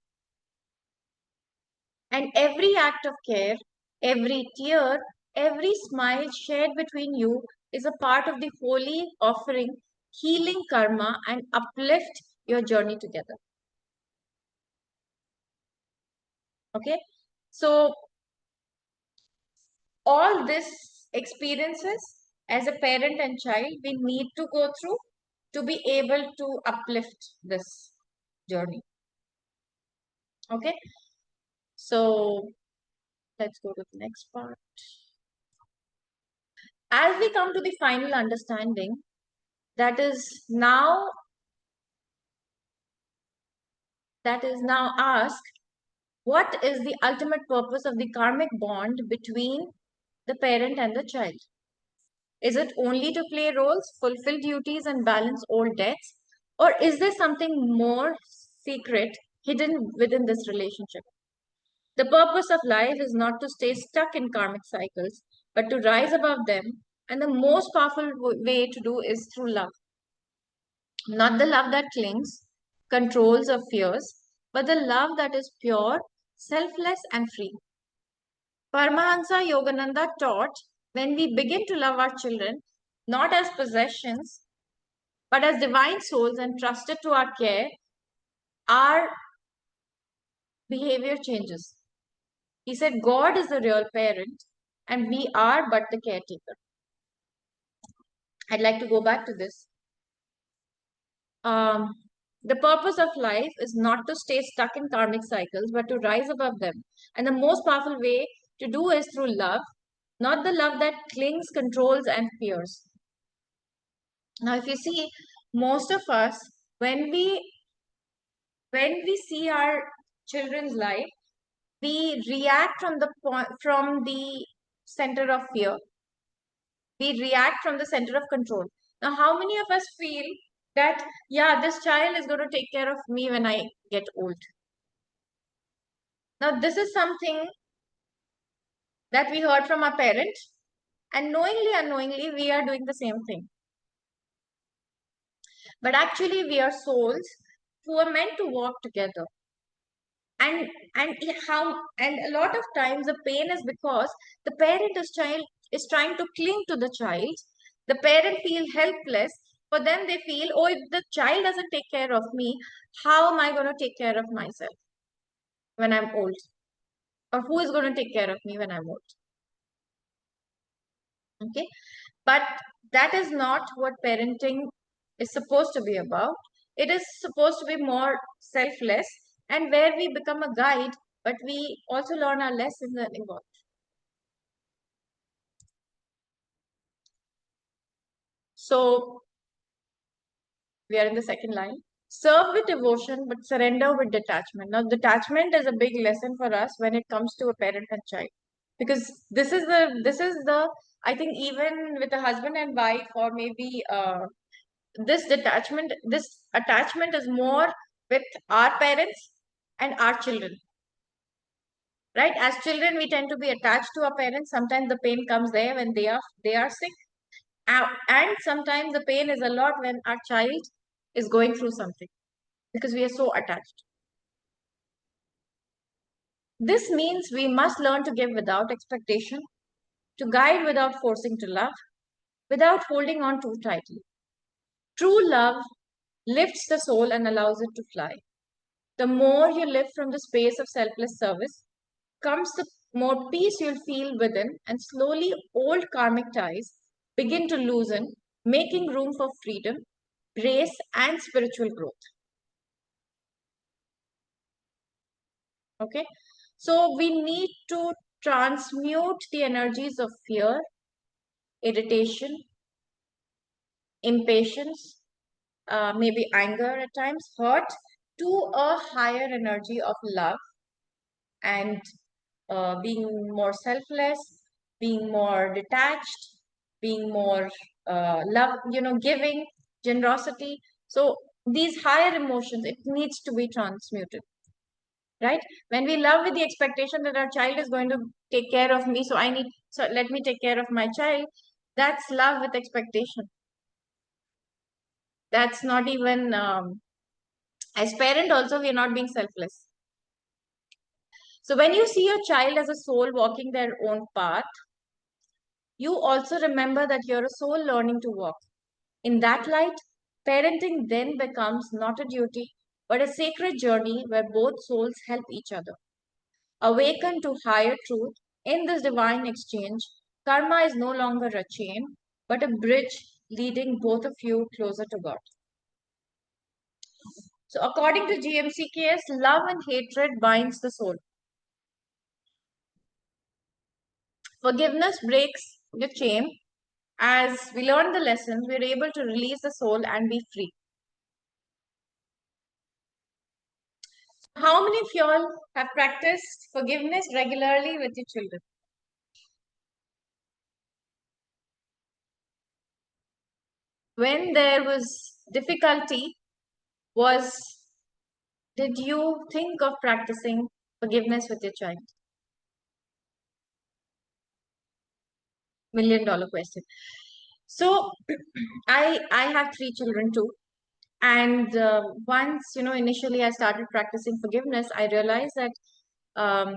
And every act of care, every tear, every smile shared between you is a part of the holy offering, healing karma, and uplift your journey together. Okay? So, all this experiences as a parent and child we need to go through to be able to uplift this journey. Okay? So, Let's go to the next part. As we come to the final understanding, that is now asked, what is the ultimate purpose of the karmic bond between the parent and the child? Is it only to play roles, fulfill duties, and balance old debts? Or is there something more secret hidden within this relationship? The purpose of life is not to stay stuck in karmic cycles, but to rise above them. And the most powerful way to do is through love. Not the love that clings, controls, or fears, but the love that is pure, selfless, and free. Paramahansa Yogananda taught when we begin to love our children, not as possessions, but as divine souls and trusted to our care, our behavior changes. He said, God is the real parent, and we are but the caretaker. I'd like to go back to this. Um, the purpose of life is not to stay stuck in karmic cycles, but to rise above them. And the most powerful way to do is through love, not the love that clings, controls, and fears. Now, if you see, most of us, when we see our children's life, we react from the point, from the center of fear. We react from the center of control. Now, how many of us feel that, yeah, this child is going to take care of me when I get old? Now, this is something that we heard from our parents, and knowingly, unknowingly, we are doing the same thing. But actually, we are souls who are meant to walk together. And and a lot of times the pain is because the parent is child is trying to cling to the child. The parent feel helpless. For them, they feel, oh, if the child doesn't take care of me, how am I going to take care of myself when I'm old? Or who is going to take care of me when I'm old? Okay. But that is not what parenting is supposed to be about. It is supposed to be more selfless and where we become a guide, but we also learn our lessons and evolve. So we are in the second line. Serve with devotion, but surrender with detachment. Now, detachment is a big lesson for us when it comes to a parent and child, because this is the I think even with a husband and wife, or maybe this attachment is more with our parents and our children, right? As children, we tend to be attached to our parents. Sometimes the pain comes there when they are sick, and sometimes the pain is a lot when our child is going through something because we are so attached. This means we must learn to give without expectation, to guide without forcing to love, without holding on too tightly. True love lifts the soul and allows it to fly. The more you live from the space of selfless service, comes the more peace you'll feel within, and slowly old karmic ties begin to loosen, making room for freedom, grace, and spiritual growth. Okay, so we need to transmute the energies of fear, irritation, impatience, maybe anger at times, hurt, to a higher energy of love and being more selfless, being more detached, being more love, giving, generosity. So these higher emotions, it needs to be transmuted, right? When we love with the expectation that our child is going to take care of me, so let me take care of my child. That's love with expectation. That's not even as parent also we are not being selfless. So when you see your child as a soul walking their own path, you also remember that you're a soul learning to walk. In that light, parenting then becomes not a duty, but a sacred journey where both souls help each other. Awaken to higher truth in this divine exchange, karma is no longer a chain, but a bridge leading both of you closer to God. So, according to GMCKS, love and hatred binds the soul. Forgiveness breaks the chain. As we learn the lessons, we're able to release the soul and be free. How many of y'all have practiced forgiveness regularly with your children? When there was difficulty, was did you think of practicing forgiveness with your child? Million dollar question. So I have three children too, and once initially I started practicing forgiveness, I realized that um,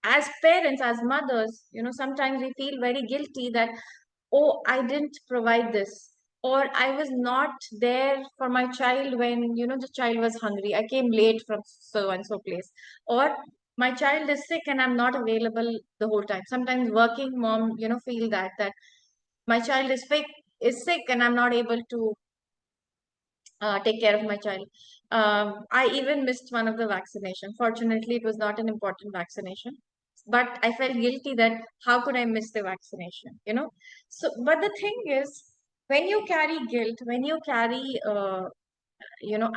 as parents, as mothers, sometimes we feel very guilty that, oh, I didn't provide this, or I was not there for my child when, the child was hungry. I came late from so and so place, or my child is sick and I'm not available the whole time. Sometimes working mom, feel that my child is sick and I'm not able to take care of my child. I even missed one of the vaccination. Fortunately, it was not an important vaccination, but I felt guilty that how could I miss the vaccination? So, but the thing is, when you carry guilt, when you carry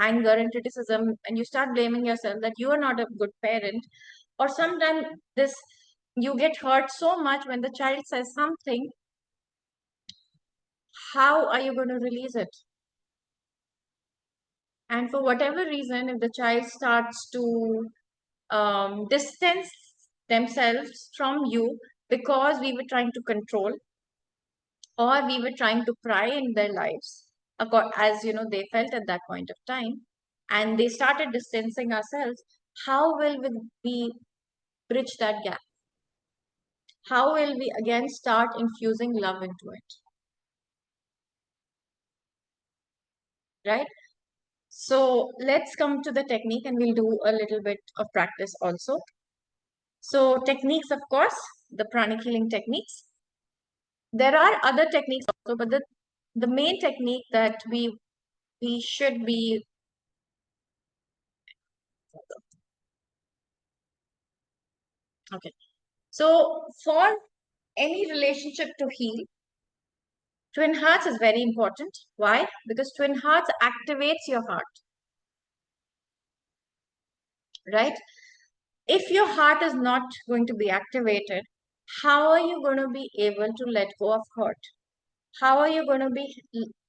anger and criticism, and you start blaming yourself that you are not a good parent, or sometimes this you get hurt so much when the child says something. How are you going to release it? And for whatever reason, if the child starts to distance themselves from you because we were trying to control, or we were trying to pry in their lives, as they felt at that point of time, and they started distancing ourselves, how will we bridge that gap? How will we again start infusing love into it? Right? So let's come to the technique and we'll do a little bit of practice also. So techniques, of course, the pranic healing techniques. There are other techniques also, but the main technique that we should be okay. So for any relationship to heal, twin hearts is very important. Why? Because twin hearts activates your heart, right? If your heart is not going to be activated, how are you going to be able to let go of hurt? How are you going to be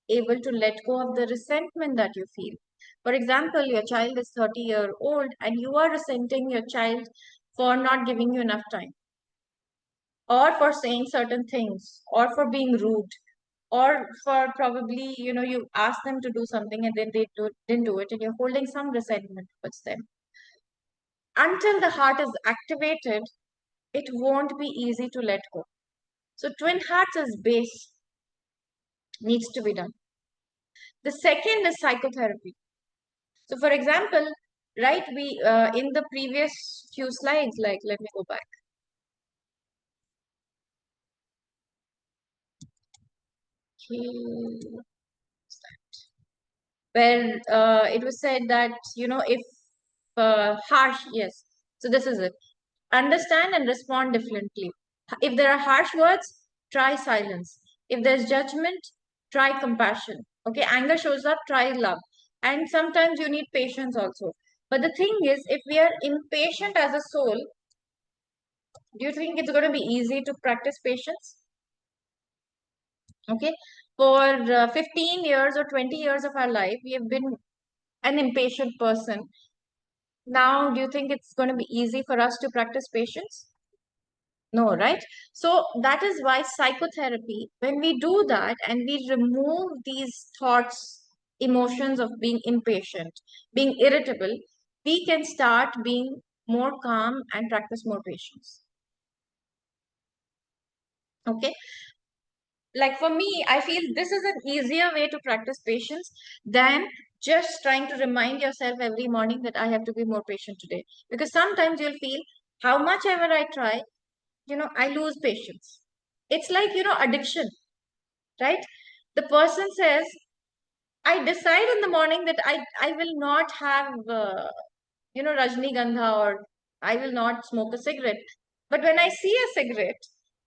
able to let go of the resentment that you feel? For example, your child is 30-year old and you are resenting your child for not giving you enough time, or for saying certain things, or for being rude, or for probably, you ask them to do something and then didn't do it, and you're holding some resentment towards them. Until the heart is activated, it won't be easy to let go. So twin hearts as base needs to be done. The second is psychotherapy. So for example, right, we in the previous few slides, like let me go back. Okay. Where it was said that, if harsh, yes. So this is it. Understand and respond differently. If there are harsh words, try silence. If there's judgment, try compassion. Okay, anger shows up, try love. And sometimes you need patience also. But the thing is, if we are impatient as a soul, do you think it's going to be easy to practice patience? Okay, for 15 years or 20 years of our life, we have been an impatient person. Now, do you think it's going to be easy for us to practice patience? No, right? So that is why psychotherapy, when we do that and we remove these thoughts, emotions of being impatient, being irritable, we can start being more calm and practice more patience. Okay. Like for me, I feel this is an easier way to practice patience than just trying to remind yourself every morning that I have to be more patient today. Because sometimes you'll feel how much ever I try, I lose patience. It's like, addiction, right? The person says, I decide in the morning that I will not have, Rajnigandha, or I will not smoke a cigarette. But when I see a cigarette,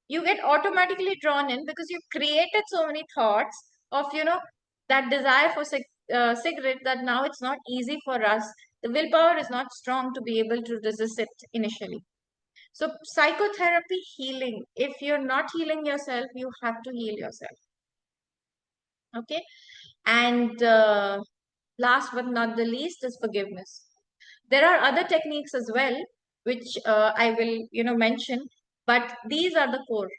you get automatically drawn in because you've created so many thoughts of, that desire for cigarette, that now it's not easy for us. The willpower is not strong to be able to resist it initially. So psychotherapy healing, if you're not healing yourself, you have to heal yourself. Okay. And last but not the least is forgiveness. There are other techniques as well, which I will, mention, but these are the core.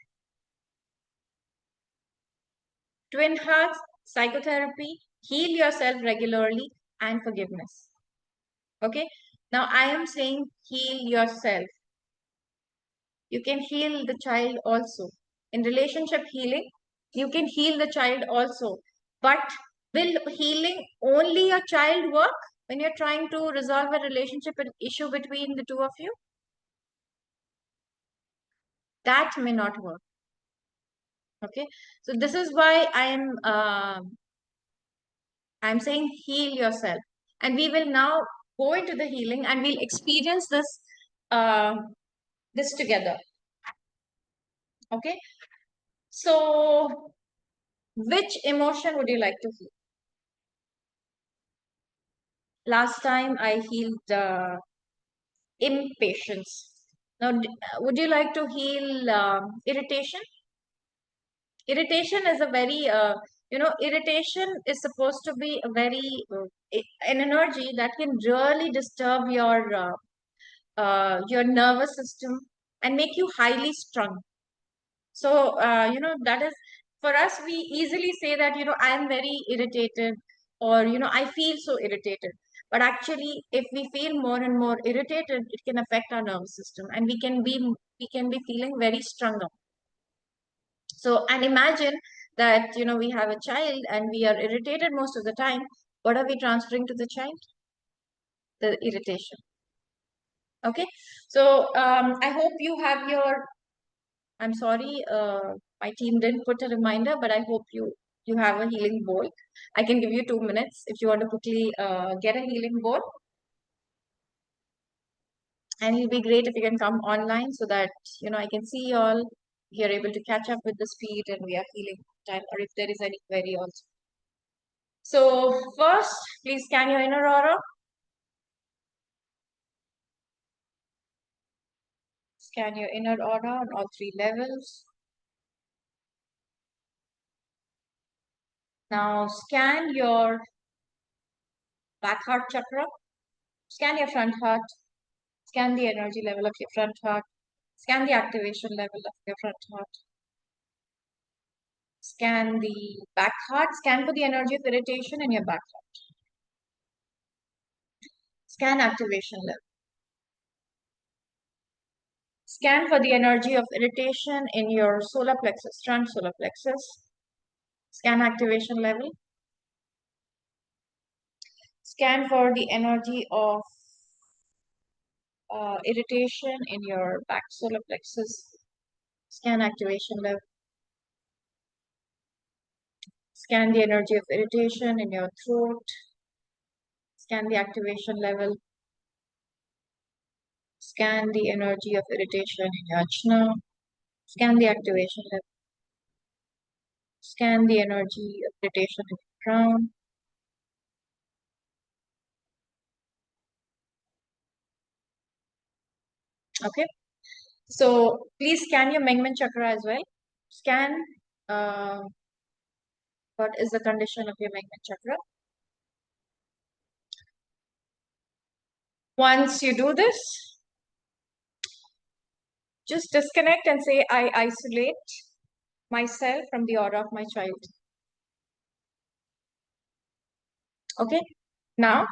Twin hearts, psychotherapy, heal yourself regularly, and forgiveness. Okay. Now I am saying heal yourself. You can heal the child also. In relationship healing, you can heal the child also. But will healing only a child work when you're trying to resolve a relationship issue between the two of you? That may not work. Okay. So this is why I'm saying heal yourself. And we will now go into the healing and we'll experience uh, this together. Okay. So which emotion would you like to heal? Last time I healed impatience. Now, would you like to heal irritation? Irritation is a very, irritation is supposed to be a very, an energy that can really disturb your nervous system and make you highly strung. So, that is for us, we easily say that, I am very irritated, or, I feel so irritated. But actually, if we feel more and more irritated, it can affect our nervous system and we can be feeling very strung up. So, and imagine that, we have a child and we are irritated most of the time. What are we transferring to the child? The irritation. Okay. So, I hope you have your I'm sorry, my team didn't put a reminder, but I hope you have a healing bowl. I can give you 2 minutes if you want to quickly get a healing bowl, and it'll be great if you can come online so that I can see you all. You're able to catch up with the speed, and we are healing time. Or if there is any query also. So first, please scan your inner aura. Scan your inner aura on all three levels. Now scan your back heart chakra. Scan your front heart. Scan the energy level of your front heart. Scan the activation level of your front heart. Scan the back heart. Scan for the energy of irritation in your back heart. Scan activation level. Scan for the energy of irritation in your solar plexus, front solar plexus. Scan activation level. Scan for the energy of irritation in your back solar plexus. Scan activation level. Scan the energy of irritation in your throat. Scan the activation level. Scan the energy of irritation in your ajna. Scan the activation level. Scan the energy of irritation in your crown. Okay. So please scan your Mengmen chakra as well. Scan uh, what is the condition of your Mengmen chakra. Once you do this, just disconnect and say, I isolate myself from the aura of my child. Okay. Now,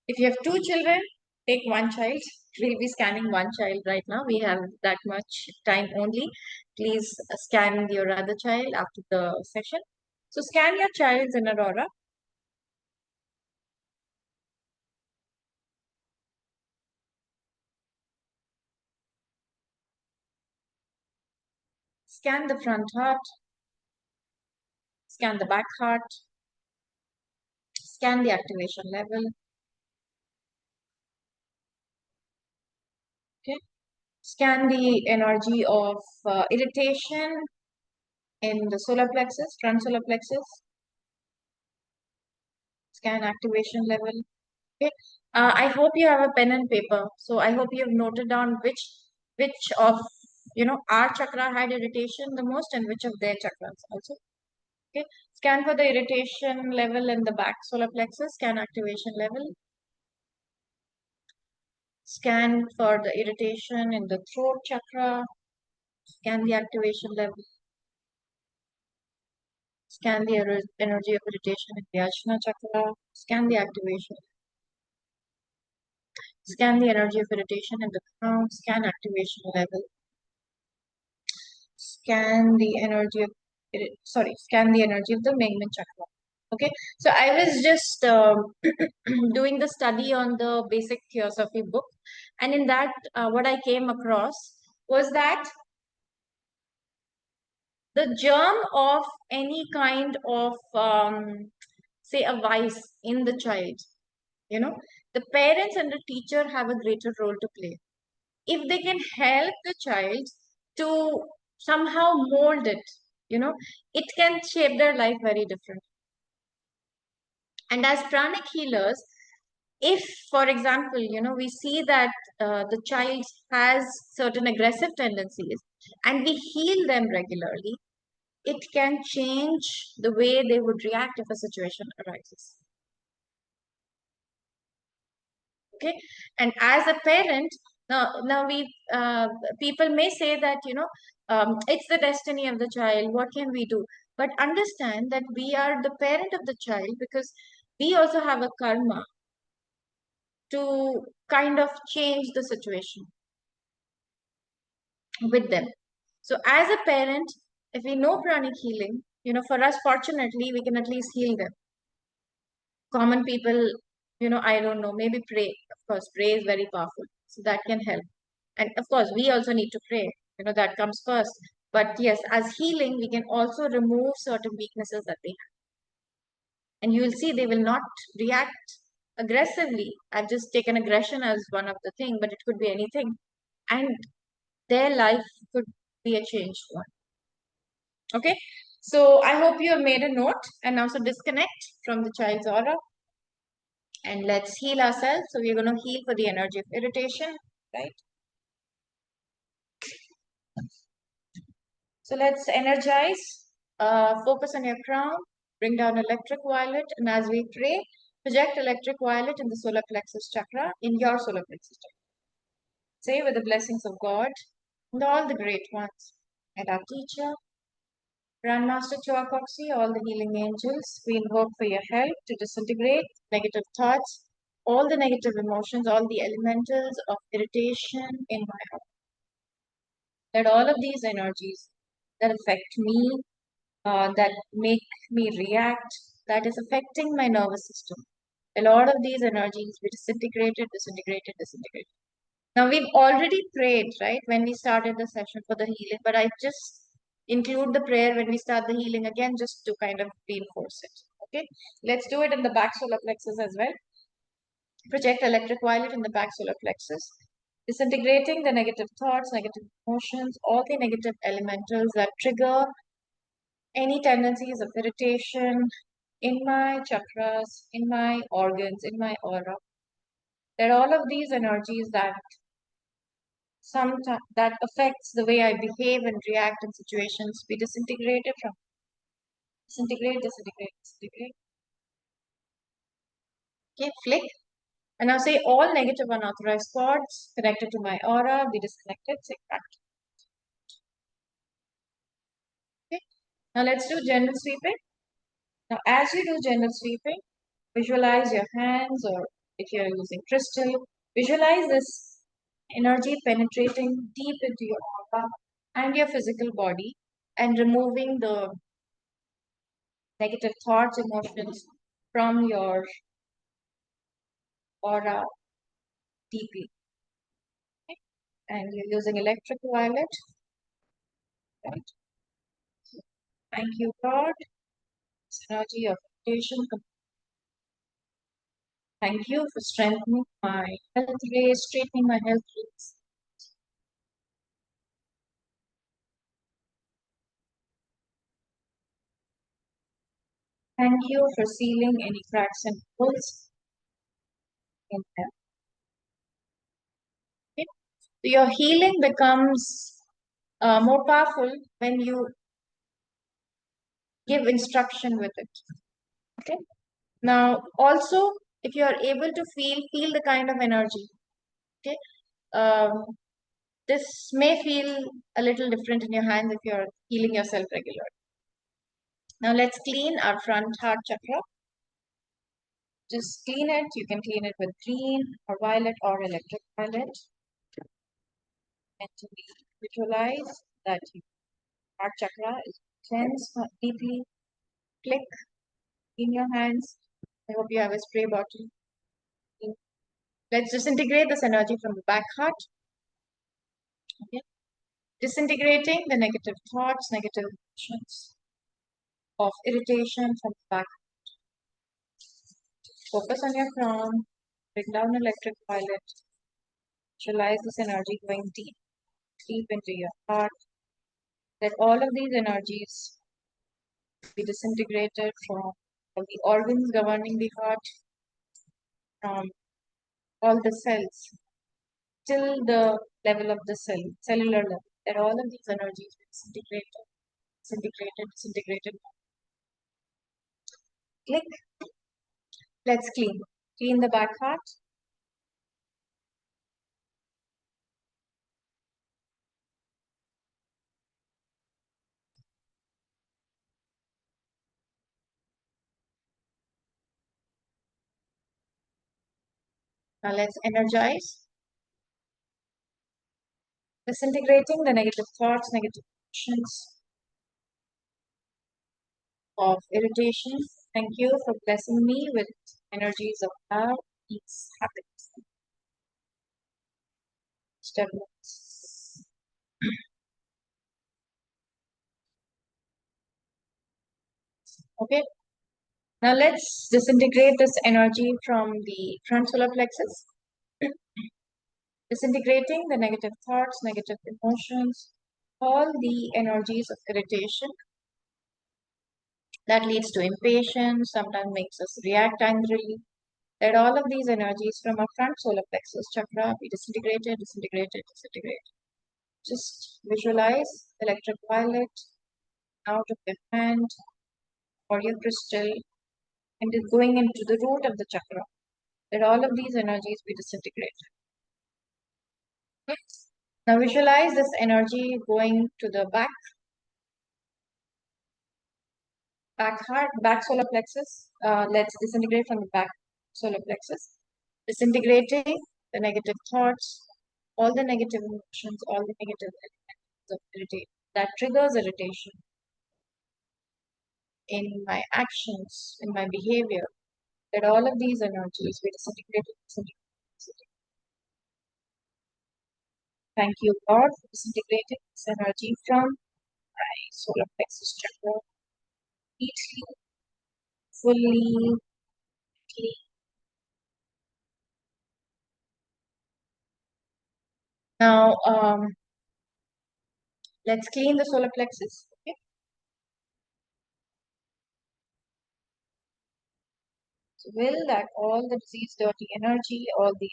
if you have two children, take one child. We'll be scanning one child right now. We have that much time only. Please scan your other child after the session. So scan your child's inner aura. Scan the front heart. Scan the back heart. Scan the activation level. Okay. Scan the energy of irritation in the solar plexus, front solar plexus. Scan activation level. Okay. I hope you have a pen and paper. So I hope you have noted down which of our chakra had irritation the most and which of their chakras also. Okay. Scan for the irritation level in the back solar plexus. Scan activation level. Scan for the irritation in the throat chakra. Scan the activation level. Scan the energy of irritation in the Ajna chakra. Scan the activation. Scan the energy of irritation in the crown. Scan activation level. Scan the energy of scan the energy of the Megman chakra. Okay, so I was just doing the study on the basic theosophy book, and in that, what I came across was that the germ of any kind of say a vice in the child, you know, the parents and the teacher have a greater role to play. If they can help the child to somehow mold it, it can shape their life very different. And as pranic healers, if, for example, we see that the child has certain aggressive tendencies and we heal them regularly, it can change the way they would react if a situation arises. Okay, and as a parent, now we people may say that it's the destiny of the child, what can we do? But understand that we are the parent of the child because we also have a karma to kind of change the situation with them. So as a parent, if we know pranic healing, for us, fortunately, we can at least heal them. Common people, I don't know, maybe pray. Of course, pray is very powerful, so that can help. And of course, we also need to pray, that comes first. But yes, as healing, we can also remove certain weaknesses that they have, and you will see they will not react aggressively. I've just taken aggression as one of the thing, but it could be anything, and their life could be a changed one. Okay, so I hope you have made a note, and also disconnect from the child's aura. And let's heal ourselves. So we're going to heal for the energy of irritation, right? So let's energize. Focus on your crown. Bring down electric violet. And as we pray, project electric violet in the solar plexus chakra, in your solar plexus chakra. Say with the blessings of God and all the great ones and our teacher, Grandmaster Choakoxi, all the healing angels, we invoke for your help to disintegrate negative thoughts, all the negative emotions, all the elementals of irritation in my heart. That all of these energies that affect me, that make me react, that is affecting my nervous system, a lot of these energies be disintegrated, disintegrated, disintegrated. Now we've already prayed, right, when we started the session for the healing, but I just include the prayer when we start the healing again, just to kind of reinforce it. Okay, let's do it in the back solar plexus as well. Project electric violet in the back solar plexus, disintegrating the negative thoughts, negative emotions, all the negative elementals that trigger any tendencies of irritation in my chakras, in my organs, in my aura. That all of these energies that sometimes that affects the way I behave and react in situations be disintegrated from disintegrate, disintegrate, disintegrate. Okay, flick. And now say all negative unauthorized thoughts connected to my aura be disconnected. Say back. Okay. Now let's do general sweeping. Now as you do general sweeping, visualize your hands, or if you're using crystal, visualize this energy penetrating deep into your aura and your physical body and removing the negative thoughts, emotions from your aura deeply. Okay? And you're using electric violet. Right? So, thank you, God. This energy of meditation. Thank you for strengthening my health rays, straightening my health rays. Thank you for sealing any cracks and holes in them. Okay? Your healing becomes more powerful when you give instruction with it. Okay. Now, also, if you are able to feel the kind of energy. Okay. Um, this may feel a little different in your hands if you're healing yourself regularly. Now, let's clean our front heart chakra. Just clean it. You can clean it with green or violet or electric violet. Mentally visualize that your heart chakra is cleansed deeply. Click in your hands. I hope you have a spray bottle. Let's disintegrate this energy from the back heart. Okay. Disintegrating the negative thoughts, negative emotions of irritation from the back. Focus on your crown. Bring down electric violet. Visualize this energy going deep, deep into your heart. Let all of these energies be disintegrated from all the organs governing the heart, from all the cells, till the level of the cell, cellular level. Let all of these energies be disintegrated, disintegrated, disintegrated. Click. Let's clean. Clean the back heart. Now let's energize. Disintegrating the negative thoughts, negative emotions of irritation. Thank you for blessing me with energies of love, peace, happiness, stability. Okay. Now let's disintegrate this energy from the front solar plexus. Disintegrating the negative thoughts, negative emotions, all the energies of irritation that leads to impatience, sometimes makes us react angrily. Let all of these energies from our front solar plexus chakra be disintegrated, disintegrated, disintegrated. Just visualize electric violet out of your hand or your crystal and is going into the root of the chakra. Let all of these energies be disintegrated. Okay. Now visualize this energy going to the back solar plexus. Let's disintegrate from the back solar plexus. Disintegrating the negative thoughts, all the negative emotions, all the negative elements of irritation that triggers irritation in my actions, in my behavior. Let all of these energies be disintegrated, disintegrated, disintegrated. Thank you, God, for disintegrating this energy from my solar plexus chakra completely, fully, clean. Now, let's clean the solar plexus. Okay? So, will that all the disease, dirty energy, all the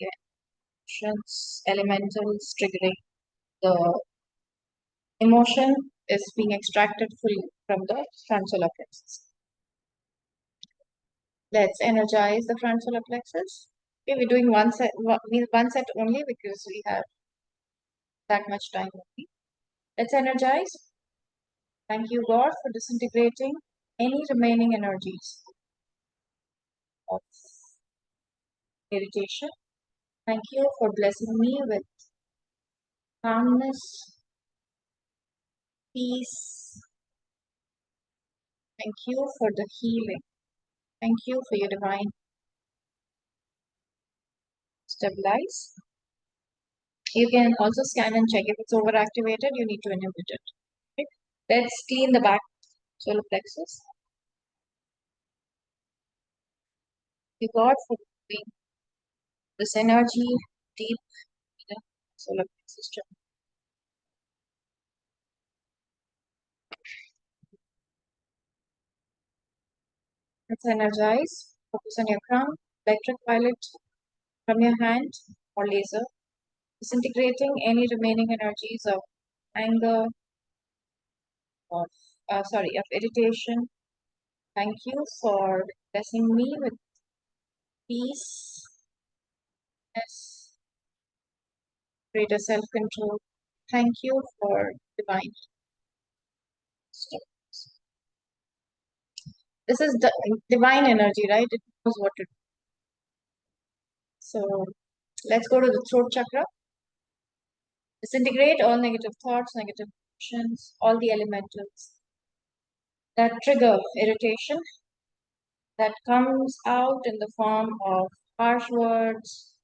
emotions, elementals triggering the emotion is being extracted fully from the front solar plexus. Let's energize the front solar plexus. Okay, we're doing one set only because we have that much time only. Let's energize. Thank you, God, for disintegrating any remaining energies of irritation. Thank you for blessing me with calmness, peace. Thank you for the healing. Thank you for your divine stabilize. You can also scan and check if it's overactivated, you need to inhibit it. Okay? Let's clean the back solar plexus. Thank you, God, for bringing this energy deep in the solar plexus chakra. Let's energize. Focus on your crown. Electric violet from your hand or laser, disintegrating any remaining energies of anger, of of irritation. Thank you for blessing me with peace, greater self-control. Thank you for divine steps. This is the divine energy, right? It knows what to do. So let's go to the throat chakra. Disintegrate all negative thoughts, negative emotions, all the elementals that trigger irritation that comes out in the form of harsh words,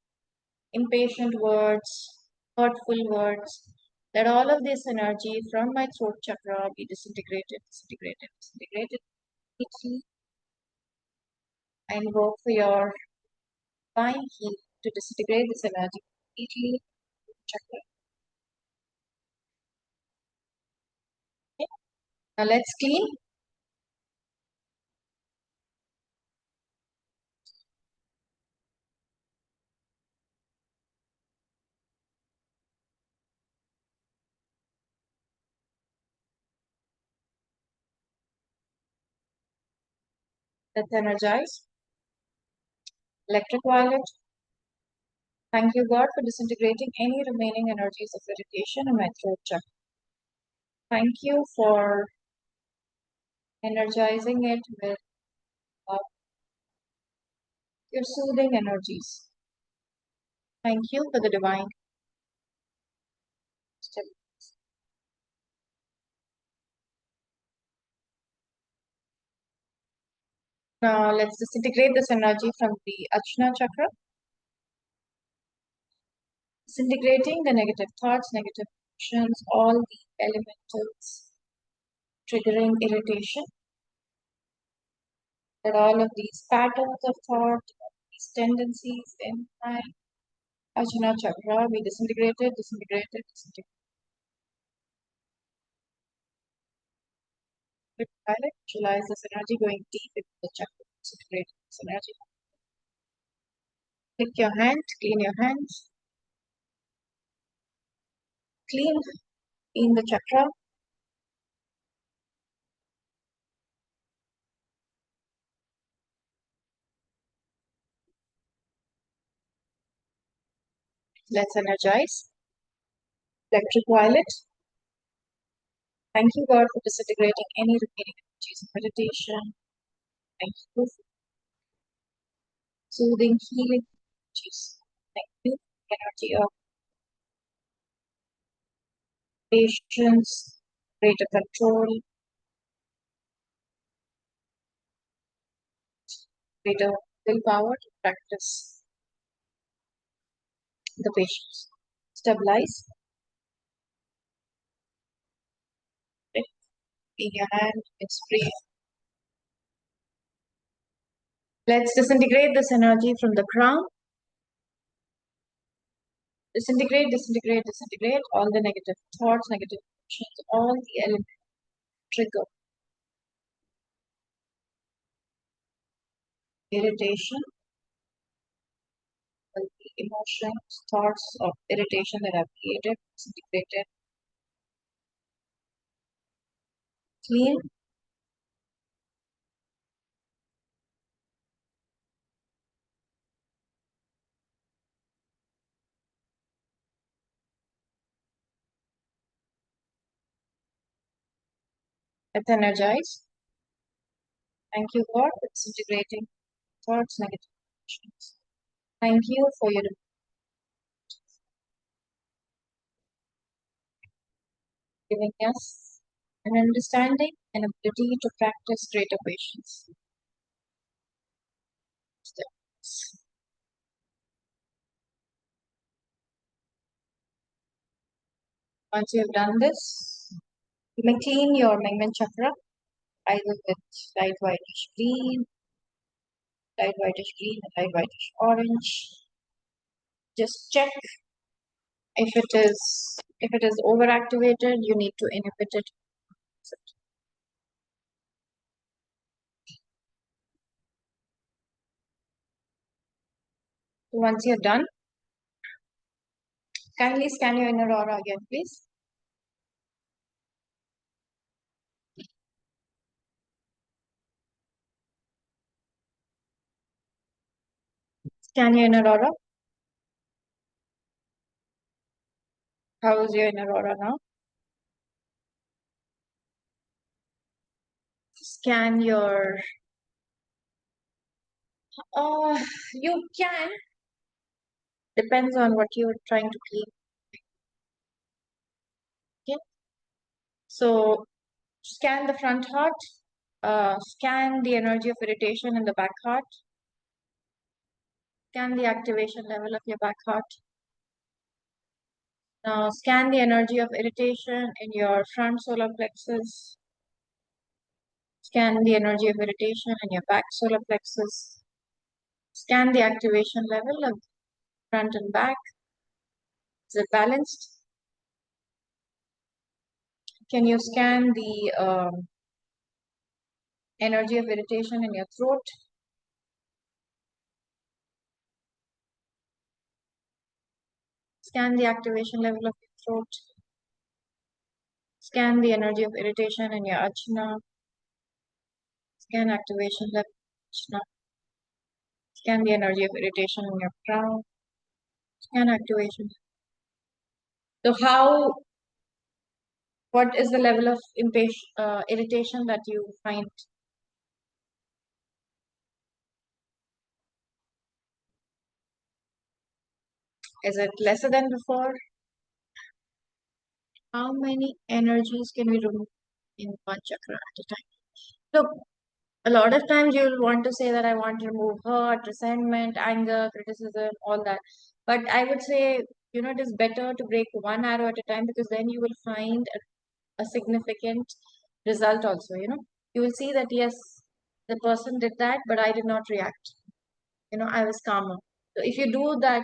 impatient words, hurtful words. Let all of this energy from my throat chakra be disintegrated, disintegrated, disintegrated. I invoke for your divine healing to disintegrate this energy completely. Chakra. Okay. Now let's clean. Let's energize. Electric violet. Thank you, God, for disintegrating any remaining energies of irritation in my throat chakra. Thank you for energizing it with uh, your soothing energies. Thank you for the divine step. Now let's disintegrate this energy from the Ajna chakra, disintegrating the negative thoughts, negative emotions, all the elementals triggering irritation. That all of these patterns of thought, these tendencies in my Ajna chakra be disintegrated, disintegrated, disintegrated. Visualize this energy going deep into the chakra, disintegrate this energy. Click your hand, clean your hands, clean, clean the chakra. Let's energize. Electric violet. Thank you, God, for disintegrating any remaining energies of meditation. Thank you for soothing, healing energies. Thank you, energy of patience, greater control, greater willpower to practice the patience. Stabilize. Right? In your hand, it's free. Let's disintegrate this energy from the crown. Disintegrate, disintegrate, disintegrate all the negative thoughts, negative emotions, all the elements trigger irritation, all the emotions, thoughts of irritation that I've created, disintegrated, clean, let's energize. Thank you, God, for disintegrating thoughts, negative emotions. Thank you for your giving us an understanding and ability to practice greater patience. Steps. Once you have done this, you may clean your Mingmen chakra either with light whitish green, light whitish green, and light whitish orange. Just check if it is overactivated, you need to inhibit it. Once you're done, kindly scan your inner aura again, please. Scan your inner aura. How is your inner aura now? Scan your. Uh, you can. Depends on what you're trying to clean. Okay. So scan the front heart. Scan the energy of irritation in the back heart. Scan the activation level of your back heart. Now scan the energy of irritation in your front solar plexus. Scan the energy of irritation in your back solar plexus. Scan the activation level of front and back. Is it balanced? Can you scan the energy of irritation in your throat? Scan the activation level of your throat. Scan the energy of irritation in your ajna. Scan activation level of ajna. Scan the energy of irritation in your crown. Scan activation. So what is the level of irritation that you find? Is it lesser than before? How many energies can we remove in one chakra at a time? Look, a lot of times you'll want to say that I want to remove hurt, resentment, anger, criticism, all that. But I would say, it is better to break one arrow at a time, because then you will find a significant result also. You will see that yes, the person did that, but I did not react. I was calmer. So if you do that,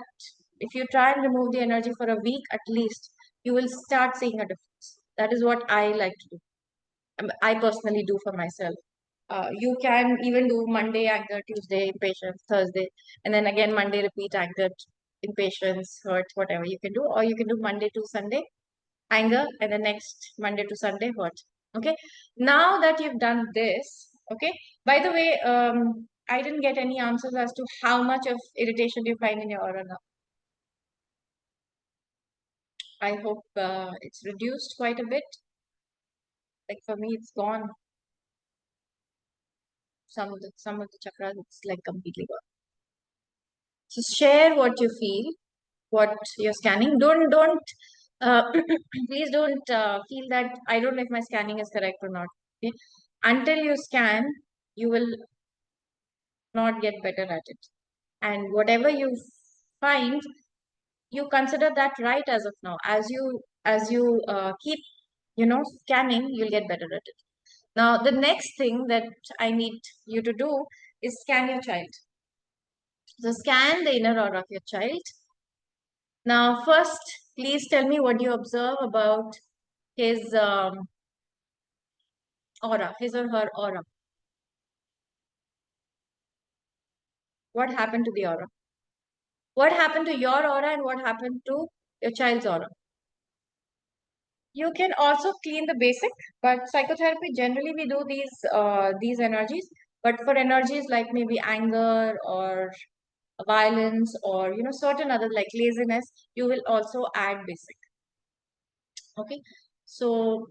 if you try and remove the energy for a week at least, you will start seeing a difference. That is what I like to do. I personally do for myself. You can even do Monday anger, Tuesday impatience, Thursday, and then again Monday repeat anger, impatience, hurt, whatever you can do, or you can do Monday to Sunday anger, and the next Monday to Sunday hurt. Okay. Now that you've done this, okay. By the way, I didn't get any answers as to how much of irritation do you find in your aura now. I hope it's reduced quite a bit. Like for me, it's gone. Some of the chakras, it's like completely gone. So share what you feel, what you're scanning. Don't please don't feel that I don't know if my scanning is correct or not. Okay? Until you scan, you will not get better at it. And whatever you find, you consider that right as of now. As you keep scanning, you'll get better at it. Now the next thing that I need you to do is scan your child. So scan the inner aura of your child. Now, first, please tell me what you observe about his aura, his or her aura. What happened to the aura? What happened to your aura and what happened to your child's aura? You can also clean the basic, but psychotherapy generally we do these energies. But for energies like maybe anger or violence or certain other like laziness, you will also add basic. Okay. So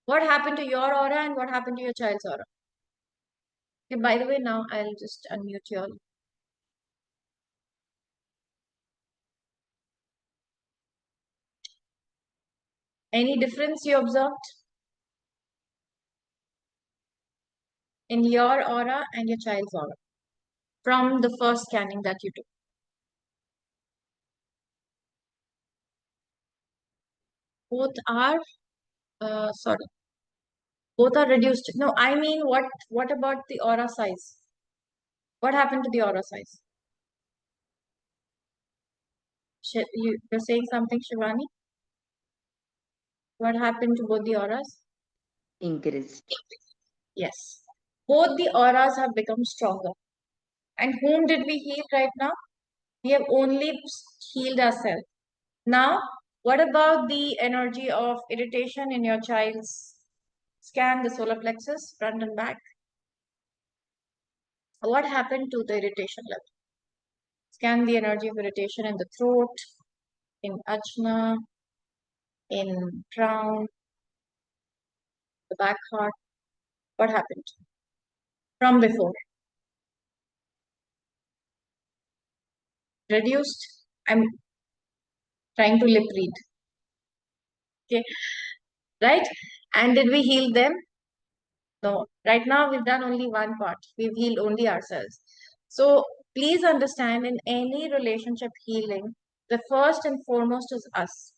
what happened to your aura and what happened to your child's aura? Okay, by the way, now I'll just unmute you all. Any difference you observed in your aura and your child's aura from the first scanning that you took? Both are, sorry, both are reduced. No, I mean, what about the aura size? What happened to the aura size? You're saying something, Shivani? What happened to both the auras? Increased. Yes. Both the auras have become stronger. And whom did we heal right now? We have only healed ourselves. Now, what about the energy of irritation in your child's scan, the solar plexus, front and back? What happened to the irritation level? Scan the energy of irritation in the throat, in ajna, in crown, the back heart. What happened from before? Reduced. I'm trying to lip read. Okay, right? And did we heal them? No. Right now, we've done only one part. We've healed only ourselves. So please understand, in any relationship healing, the first and foremost is us.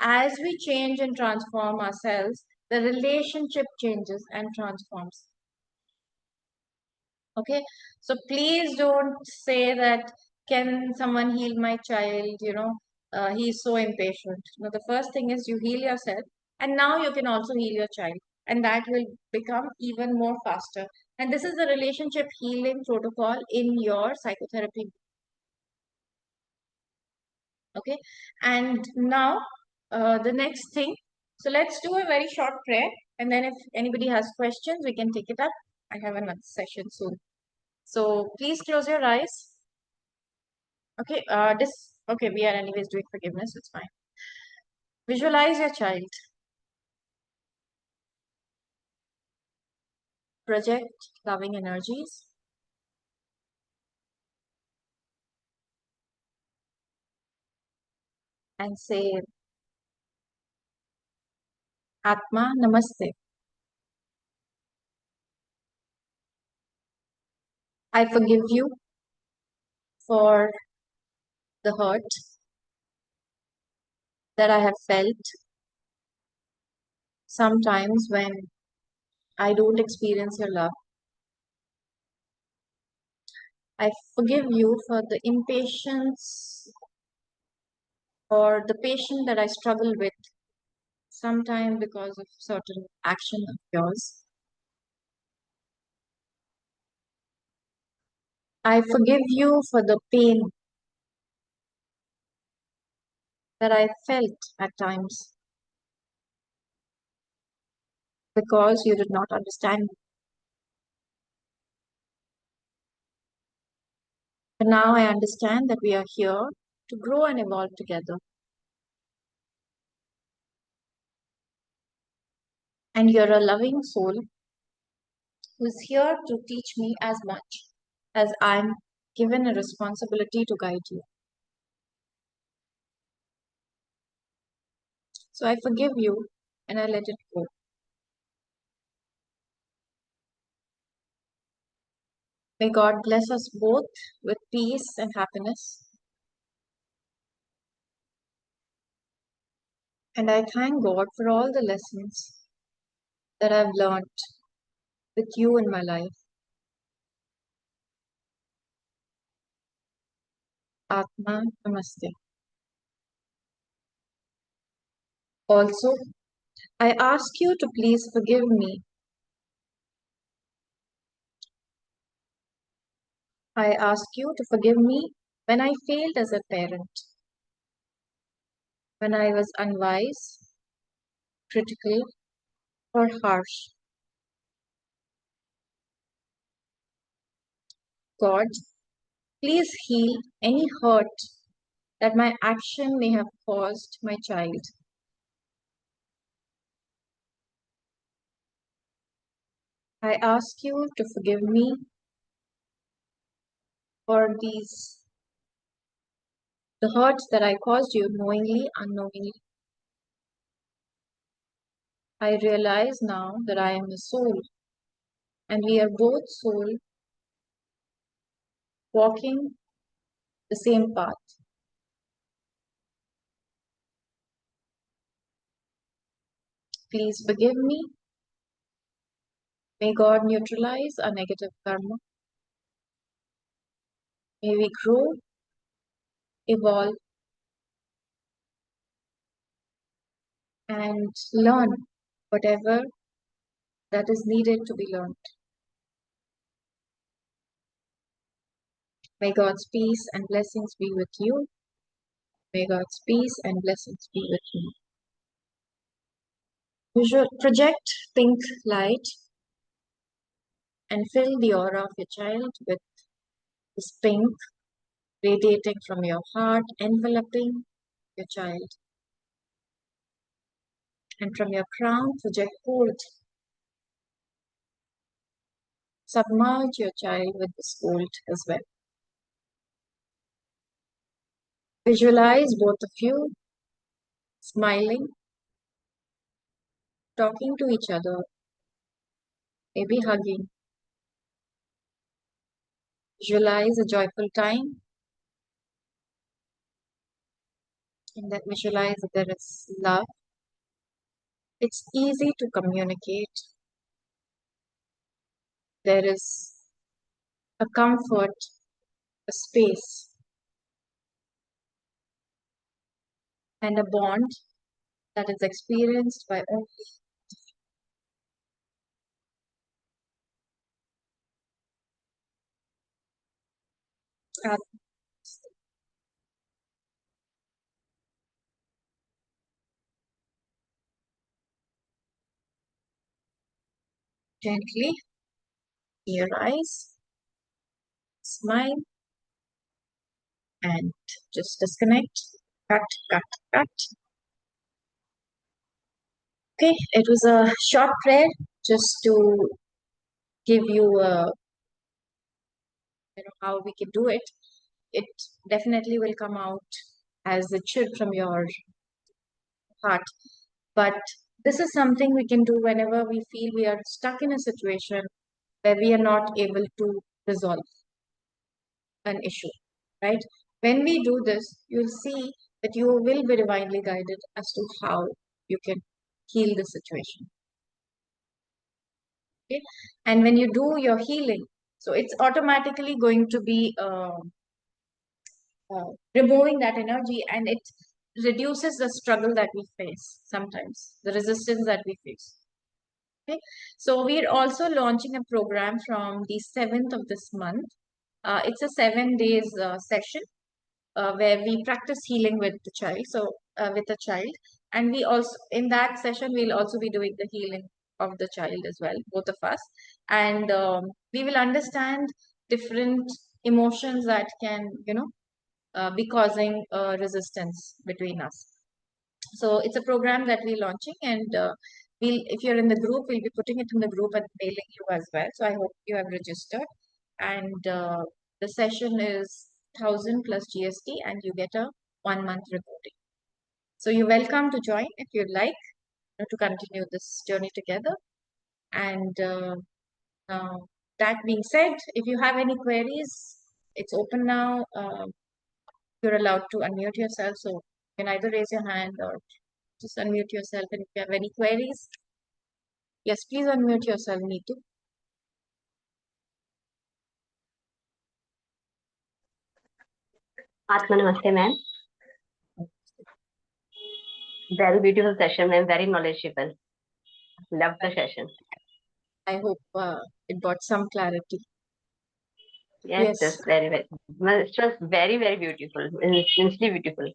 As we change and transform ourselves, the relationship changes and transforms. Okay, so please don't say that, can someone heal my child? He's so impatient. No, the first thing is you heal yourself, and now you can also heal your child, and that will become even more faster. And this is the relationship healing protocol in your psychotherapy. Okay, and now the next thing. So let's do a very short prayer, and then if anybody has questions, we can take it up. I have another session soon. So please close your eyes. Okay, okay, we are anyways doing forgiveness, it's fine. Visualize your child, project loving energies, and say, Atma Namaste. I forgive you for the hurt that I have felt sometimes when I don't experience your love. I forgive you for the impatience or the patience that I struggle with sometimes because of certain action of yours. I forgive you for the pain that I felt at times because you did not understand me. But now I understand that we are here to grow and evolve together. And you're a loving soul who's here to teach me as much as I'm given a responsibility to guide you. So I forgive you and I let it go. May God bless us both with peace and happiness. And I thank God for all the lessons that I've learned with you in my life. Atma Namaste. Also, I ask you to please forgive me. I ask you to forgive me when I failed as a parent, when I was unwise, critical, or harsh. God, please heal any hurt that my action may have caused my child. I ask you to forgive me for the hurts that I caused you knowingly, unknowingly. I realize now that I am a soul and we are both soul walking the same path. Please forgive me. May God neutralize our negative karma. May we grow, evolve, and learn whatever that is needed to be learned. May God's peace and blessings be with you. May God's peace and blessings be with you. Project pink light and fill the aura of your child with this pink radiating from your heart, enveloping your child. And from your crown, project gold. Submerge your child with this gold as well. Visualize both of you smiling, talking to each other, maybe hugging. Visualize a joyful time, and that visualize that there is love. It's easy to communicate. There is a comfort, a space, and a bond that is experienced by only others. Gently, your eyes, smile, and just disconnect. Cut, cut, cut. Okay, it was a short prayer just to give you a how we can do it. It definitely will come out as it should from your heart. But this is something we can do whenever we feel we are stuck in a situation where we are not able to resolve an issue, right? When we do this, you'll see that you will be divinely guided as to how you can heal the situation. Okay? And when you do your healing, so it's automatically going to be removing that energy, and it reduces the struggle that we face sometimes, the resistance that we face. Okay, so we're also launching a program from the 7th of this month. It's a 7 days session where we practice healing with the child. So with a child, and we also in that session we'll also be doing the healing of the child as well, both of us, and we will understand different emotions that can be causing resistance between us. So it's a program that we're launching, and if you're in the group, we'll be putting it in the group and mailing you as well. So I hope you have registered. And the session is 1,000 plus GST, and you get a 1 month reporting. So you're welcome to join if you'd like to continue this journey together. And uh, that being said, if you have any queries, it's open now. You're allowed to unmute yourself. So you can either raise your hand or just unmute yourself. And if you have any queries, yes, please unmute yourself, Neetu. Atma Namaste, ma'am. Very beautiful session, ma'am. Very knowledgeable. Love the session. I hope it brought some clarity. Yes, Yes. just very, very. Well, it was very, very beautiful. Intensely beautiful.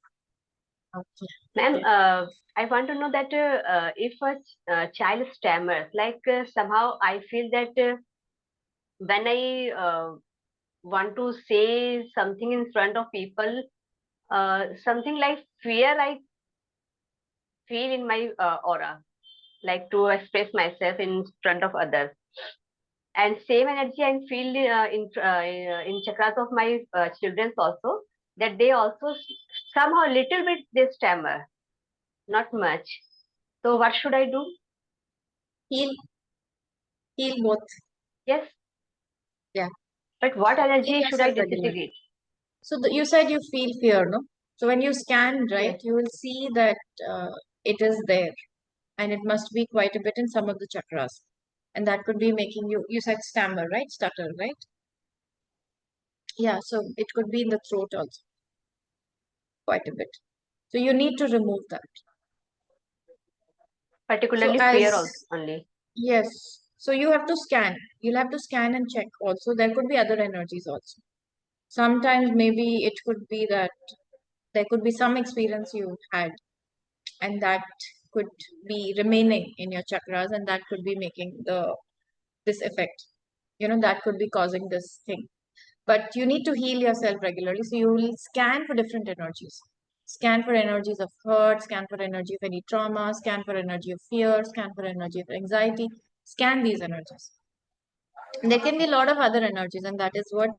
Okay. Ma'am, Okay. I want to know that if a child stammers, like somehow I feel that when I want to say something in front of people, something like fear I feel in my aura, like to express myself in front of others. And same energy I feel in chakras of my children also, that they also somehow little bit they stammer, not much. So what should I do? Heal, heal both. Yes, Yeah. but what Heal energy should I yourself again. disintegrate? So you said you feel fear, no? So when you scan, right, Yes. you will see that it is there, and it must be quite a bit in some of the chakras, and that could be making you. You said stammer, right? Stutter, right? Yeah. So it could be in the throat also, quite a bit. So you need to remove that. So Particularly fear as also only. yes, so you have to scan. You'll have to scan and check also. There could be other energies also. Sometimes maybe it could be that there could be some experience you had, and that could be remaining in your chakras, and that could be making this effect. That could be causing this thing. But you need to heal yourself regularly. So you will scan for different energies. Scan for energies of hurt, scan for energy of any trauma, scan for energy of fear, scan for energy of anxiety. Scan these energies. There can be a lot of other energies, and that is what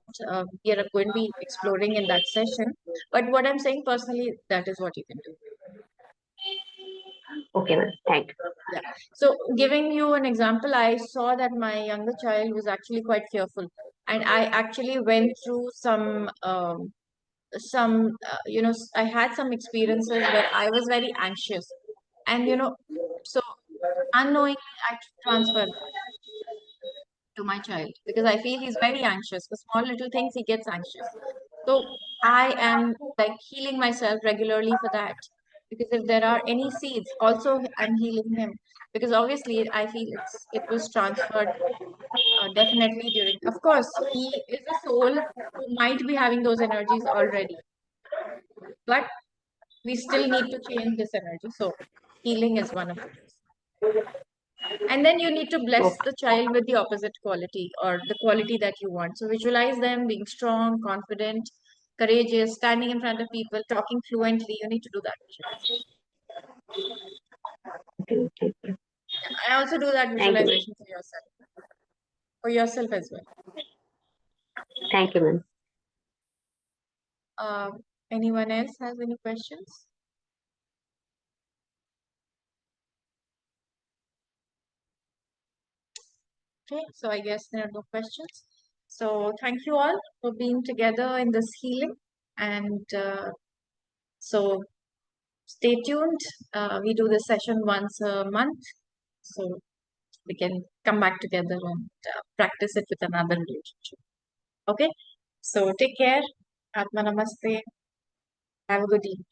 we are going to be exploring in that session. But what I'm saying personally, that is what you can do. Okay, ma'am. Thank you. Yeah. So, giving you an example, I saw that my younger child was actually quite fearful, and I actually went through I had some experiences where I was very anxious, and so unknowingly I transfer that to my child because I feel he's very anxious. For small little things, he gets anxious. So I am like healing myself regularly for that because if there are any seeds, also I'm healing him because obviously I feel it was transferred definitely during. Of course, he is a soul who might be having those energies already, but we still need to change this energy. So healing is one of the ways. And then you need to bless Okay. the child with the opposite quality or the quality that you want. So visualize them being strong, confident, courageous, standing in front of people, talking fluently. You need to do that visualization. Okay. Thank you. I also do that Thank you, ma'am. visualization for yourself as well. Thank you, ma'am. Anyone else has any questions? Okay, so I guess there are no questions. So thank you all for being together in this healing. And so stay tuned. We do this session once a month. So we can come back together and practice it with another relationship. Okay? So take care. Atma Namaste. Have a good evening.